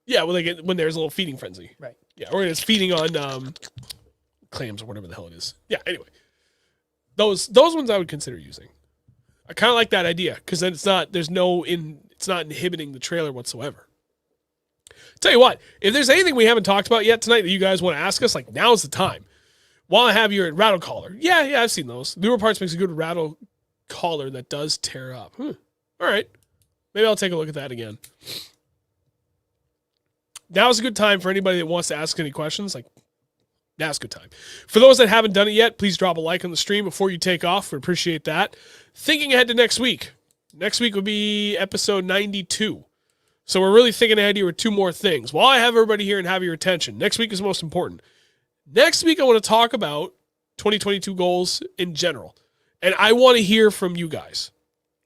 Yeah, when there's a little feeding frenzy. Right. Yeah, or it's feeding on clams or whatever the hell it is. Yeah. Anyway, those ones I would consider using. I kind of like that idea because then it's not inhibiting the trailer whatsoever. Tell you what, if there's anything we haven't talked about yet tonight that you guys want to ask us, like now's the time. While I have your rattle collar, yeah, I've seen those. Lure Parts makes a good rattle collar that does tear up. All right, maybe I'll take a look at that again. Now's a good time for anybody that wants to ask any questions. Like, now's a good time. For those that haven't done it yet, please drop a like on the stream before you take off. We appreciate that. Thinking ahead to next week. Next week will be episode 92. So we're really thinking ahead here with two more things. While I have everybody here and have your attention, next week is most important. Next week, I want to talk about 2022 goals in general. And I want to hear from you guys.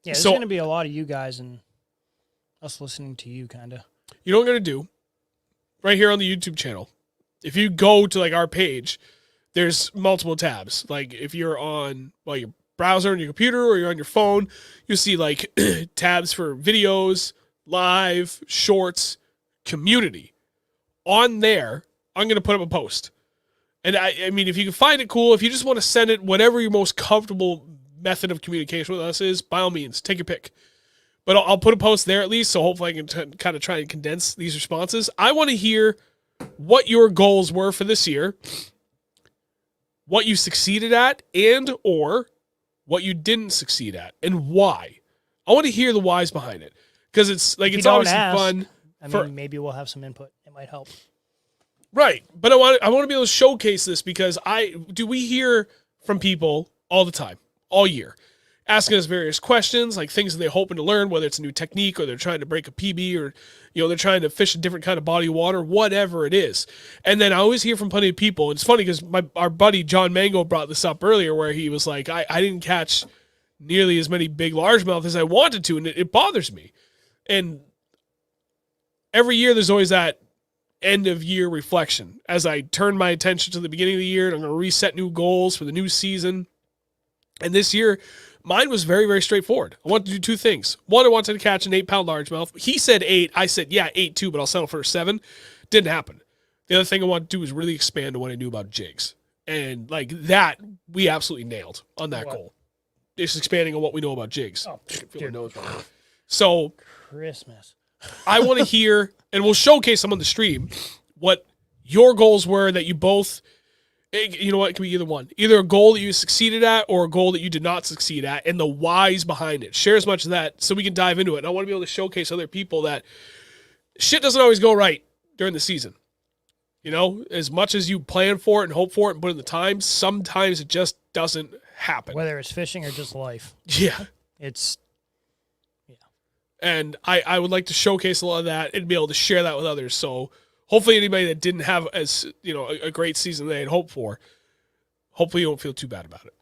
Yeah, there's going to be a lot of you guys and us listening to you, kind of. You know what I'm going to do? Right here on the YouTube channel. If you go to like our page, there's multiple tabs. Like if you're on your browser on your computer or you're on your phone, you'll see like tabs for videos, live, shorts, community. On there, I'm going to put up a post. And I mean, if you can find it cool, if you just want to send it, whatever your most comfortable method of communication with us is, by all means, take your pick. But I'll put a post there at least, so hopefully I can kind of try and condense these responses. I want to hear what your goals were for this year, what you succeeded at, and or what you didn't succeed at, and why. I want to hear the whys behind it. Because it's obviously fun. I mean, maybe we'll have some input. It might help. Right. But I want to be able to showcase this because we hear from people all the time, all year, asking us various questions, like things that they're hoping to learn, whether it's a new technique or they're trying to break a PB or, they're trying to fish a different kind of body of water, whatever it is. And then I always hear from plenty of people. And it's funny because our buddy John Mango brought this up earlier where he was like, I didn't catch nearly as many big largemouth as I wanted to, and it bothers me. And every year there's always that end of year reflection as I turn my attention to the beginning of the year and I'm going to reset new goals for the new season. And this year, mine was very, very straightforward. I wanted to do two things. One, I wanted to catch an 8-pound largemouth. He said 8. I said, yeah, 8 too, but I'll settle for a 7. Didn't happen. The other thing I wanted to do was really expand on what I knew about jigs. And like that, we absolutely nailed on that goal. Just expanding on what we know about jigs. Oh, so Christmas. I want to hear, and we'll showcase them on the stream, what your goals were that you both, you know what, it can be either one. Either a goal that you succeeded at or a goal that you did not succeed at and the whys behind it. Share as much of that so we can dive into it. And I want to be able to showcase other people that shit doesn't always go right during the season. As much as you plan for it and hope for it and put in the time, sometimes it just doesn't happen. Whether it's fishing or just life. Yeah. And I would like to showcase a lot of that and be able to share that with others. So hopefully anybody that didn't have as a great season they had hoped for, hopefully you don't feel too bad about it.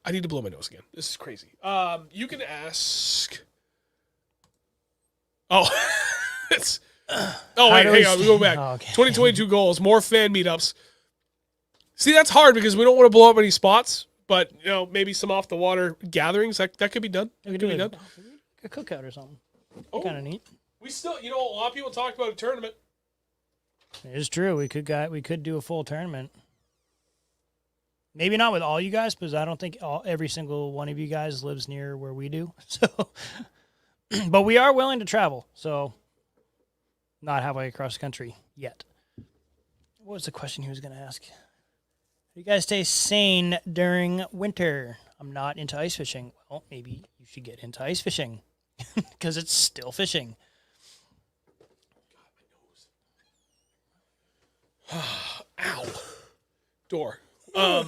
I need to blow my nose again. This is crazy. You can ask. Oh, it's. Oh wait, hang on. We go back. Oh, okay. 2022 goals, more fan meetups. See, that's hard because we don't want to blow up any spots, but maybe some off the water gatherings that could be done. It could be done. A cookout or something. Oh, kind of neat. We still, a lot of people talk about a tournament. It is true. We could do a full tournament. Maybe not with all you guys, because I don't think every single one of you guys lives near where we do. So, but we are willing to travel. So, not halfway across the country yet. What was the question he was going to ask? You guys stay sane during winter. I'm not into ice fishing. Well, maybe you should get into ice fishing because it's still fishing. Ow. Door. Did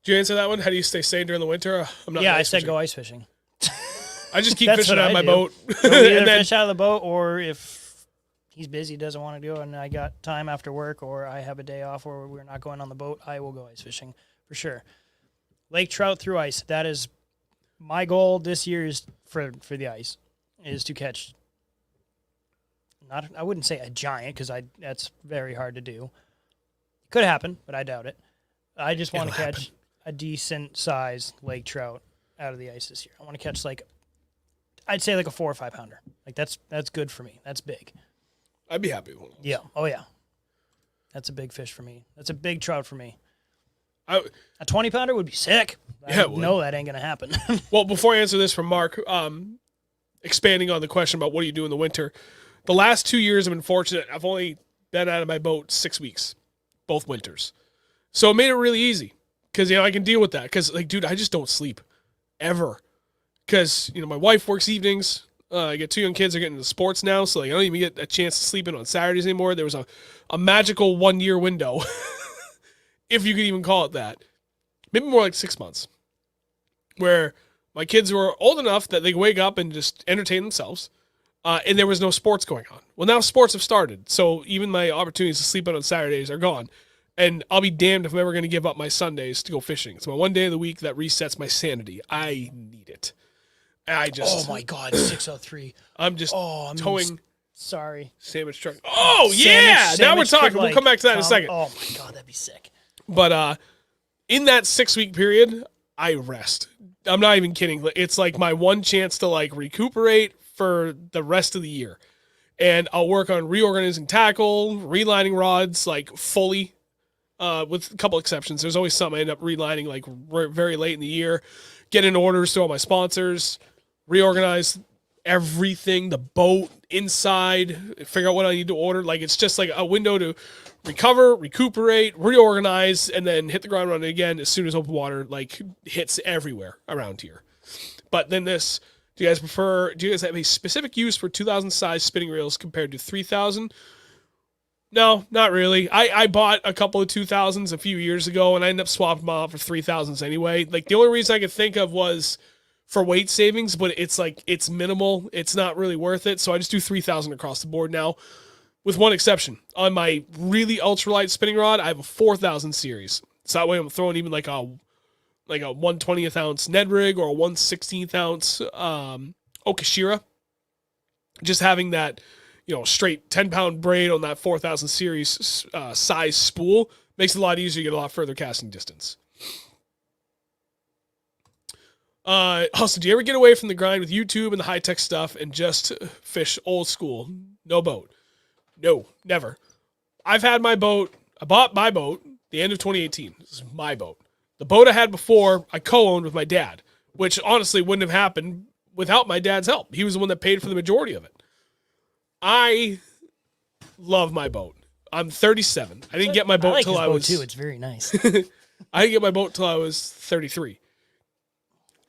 you answer that one? How do you stay sane during the winter? I'm not. Yeah, I said go ice fishing. I just keep That's fishing what out of I my do. boat. So either and then, fish out of the boat, or if he's busy, doesn't want to do it, and I got time after work, or I have a day off, or we're not going on the boat, I will go ice fishing for sure. Lake trout through ice. That is my goal this year is for the ice is to catch. I wouldn't say a giant because that's very hard to do. Could happen, but I doubt it. I just want to catch a decent sized lake trout out of the ice this year. I want to catch I'd say like a 4 or 5 pounder. Like that's good for me. That's big. I'd be happy with one. Yeah. Oh yeah. That's a big fish for me. That's a big trout for me. A 20 pounder would be sick. Yeah, I know that ain't gonna happen. Well, before I answer this from Mark, expanding on the question about what do you do in the winter, the last 2 years I've been fortunate. I've only been out of my boat 6 weeks, both winters. So it made it really easy because, I can deal with that because, dude, I just don't sleep ever because, my wife works evenings. I get 2 young kids. They're getting into sports now, so I don't even get a chance to sleep in on Saturdays anymore. There was a magical 1 year window, if you could even call it that, maybe more like 6 months, where my kids were old enough that they could wake up and just entertain themselves. And there was no sports going on. Well, now sports have started, so even my opportunities to sleep in on Saturdays are gone. And I'll be damned if I'm ever going to give up my Sundays to go fishing. It's my one day of the week that resets my sanity. I need it. Oh my God, 603. I'm just towing. Sorry. Sandwich truck. Oh, yeah! Now we're talking. We'll come back to that in a second. Oh my God, that'd be sick. But in that 6 week period, I rest. I'm not even kidding. It's like my one chance to recuperate for the rest of the year. And I'll work on reorganizing tackle, relining rods fully, with a couple exceptions. There's always something I end up relining very late in the year, get in orders to all my sponsors, reorganize everything, the boat, inside, figure out what I need to order. It's just a window to recover, recuperate, reorganize, and then hit the ground running again as soon as open water hits everywhere around here. But then do you guys have a specific use for 2,000 size spinning reels compared to 3,000? No, not really. I bought a couple of 2,000s a few years ago, and I ended up swapping them out for 3,000s anyway. The only reason I could think of was for weight savings, but it's minimal. It's not really worth it, so I just do 3,000 across the board now, with one exception. On my really ultralight spinning rod, I have a 4,000 series. So that way I'm throwing even a 1/20th ounce Ned rig or a 1/16th ounce Okashira. Just having that, straight 10-pound braid on that 4,000 series size spool makes it a lot easier to get a lot further casting distance. Also, do you ever get away from the grind with YouTube and the high-tech stuff and just fish old school? No boat. No, never. I've had my boat. I bought my boat the end of 2018. This is my boat. The boat I had before, I co-owned with my dad, which honestly wouldn't have happened without my dad's help. He was the one that paid for the majority of it. I love my boat. I'm 37. I didn't get my boat till I was... too. It's very nice. I didn't get my boat till I was 33.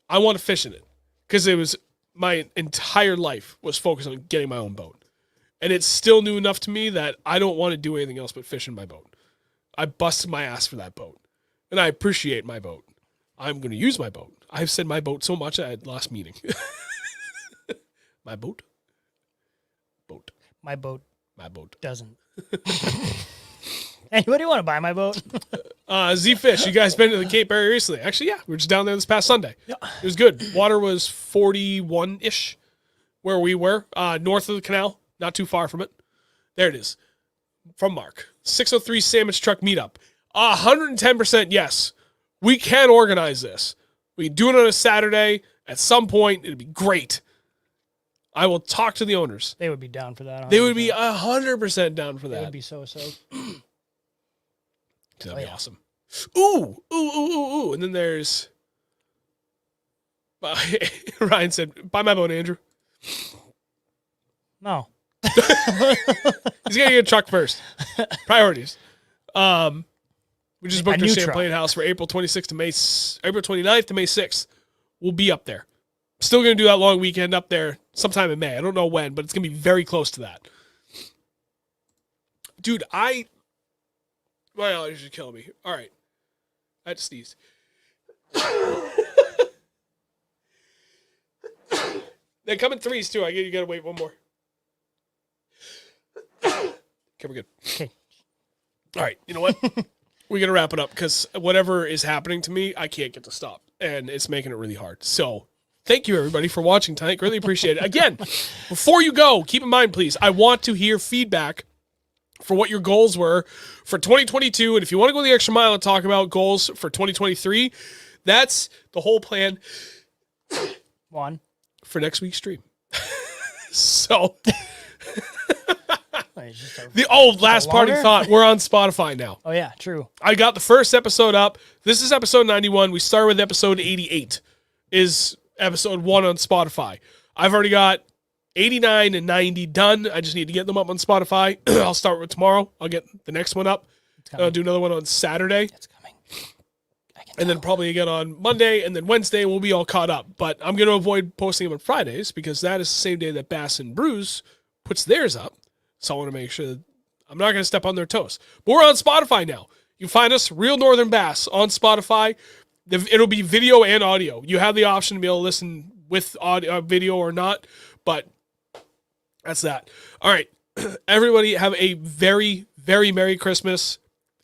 I want to fish in it because it was my entire life was focused on getting my own boat. And it's still new enough to me that I don't want to do anything else but fish in my boat. I busted my ass for that boat. And I appreciate my boat. I'm going to use my boat. I've said my boat so much I had lost meaning. My boat? Boat. My boat. My boat. Doesn't. Anybody want to buy my boat? Z-Fish, you guys been to the Cape area recently? Actually, yeah. We were just down there this past Sunday. Yeah. It was good. Water was 41-ish where we were. North of the canal. Not too far from it. There it is. From Mark. 603 Sandwich Truck Meetup. 110% yes. We can organize this. We can do it on a Saturday. At some point, it'd be great. I will talk to the owners. They would be down for that. 100%. They would be 100% down for that. They would be so. That'd be awesome. Ooh. And then there's... Ryan said, buy my boat, Andrew. No. He's got to get a truck first. Priorities. We just booked a Champlain house for April 29th to May 6th. We'll be up there. Still going to do that long weekend up there sometime in May. I don't know when, but it's going to be very close to that. Dude, my allergies are killing me. All right. I had to sneeze. They come in threes, too. You got to wait one more. Okay, we're good. Okay. All right, you know what? We're going to wrap it up because whatever is happening to me, I can't get to stop. And it's making it really hard. So thank you, everybody, for watching tonight. Really appreciate it. Again, before you go, keep in mind, please, I want to hear feedback for what your goals were for 2022. And if you want to go the extra mile and talk about goals for 2023, that's the whole plan for next week's stream. So... last parting thought. We're on Spotify now. Oh, yeah, true. I got the first episode up. This is episode 91. We started with episode 88 is episode 1 on Spotify. I've already got 89 and 90 done. I just need to get them up on Spotify. I'll start with tomorrow. I'll get the next one up. I'll do another one on Saturday. It's coming. And then probably again on Monday, and then Wednesday we'll be all caught up. But I'm going to avoid posting them on Fridays because that is the same day that Bass and Brews puts theirs up. So I want to make sure that I'm not going to step on their toes. But we're on Spotify now. You can find us, Real Northern Bass, on Spotify. It'll be video and audio. You have the option to be able to listen with audio, video or not. But that's that. All right. Everybody have a very, very Merry Christmas.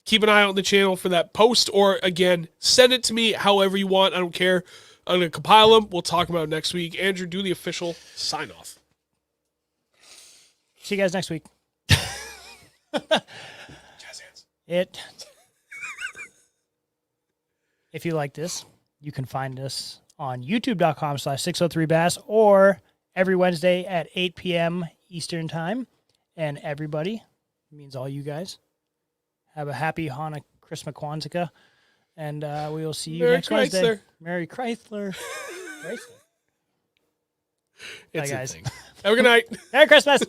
Keep an eye out on the channel for that post. Or, again, send it to me however you want. I don't care. I'm going to compile them. We'll talk about it next week. Andrew, do the official sign-off. See you guys next week. Jazz hands. If you like this, you can find us on youtube.com/603bass or every Wednesday at 8 p.m. Eastern Time. And everybody, means all you guys, have a happy Hanukkah, Christmas, Kwanzaa, and we will see you Merry next Chrysler. Wednesday. Merry Chrysler. It's Bye, guys. Have a good night. Merry Christmas.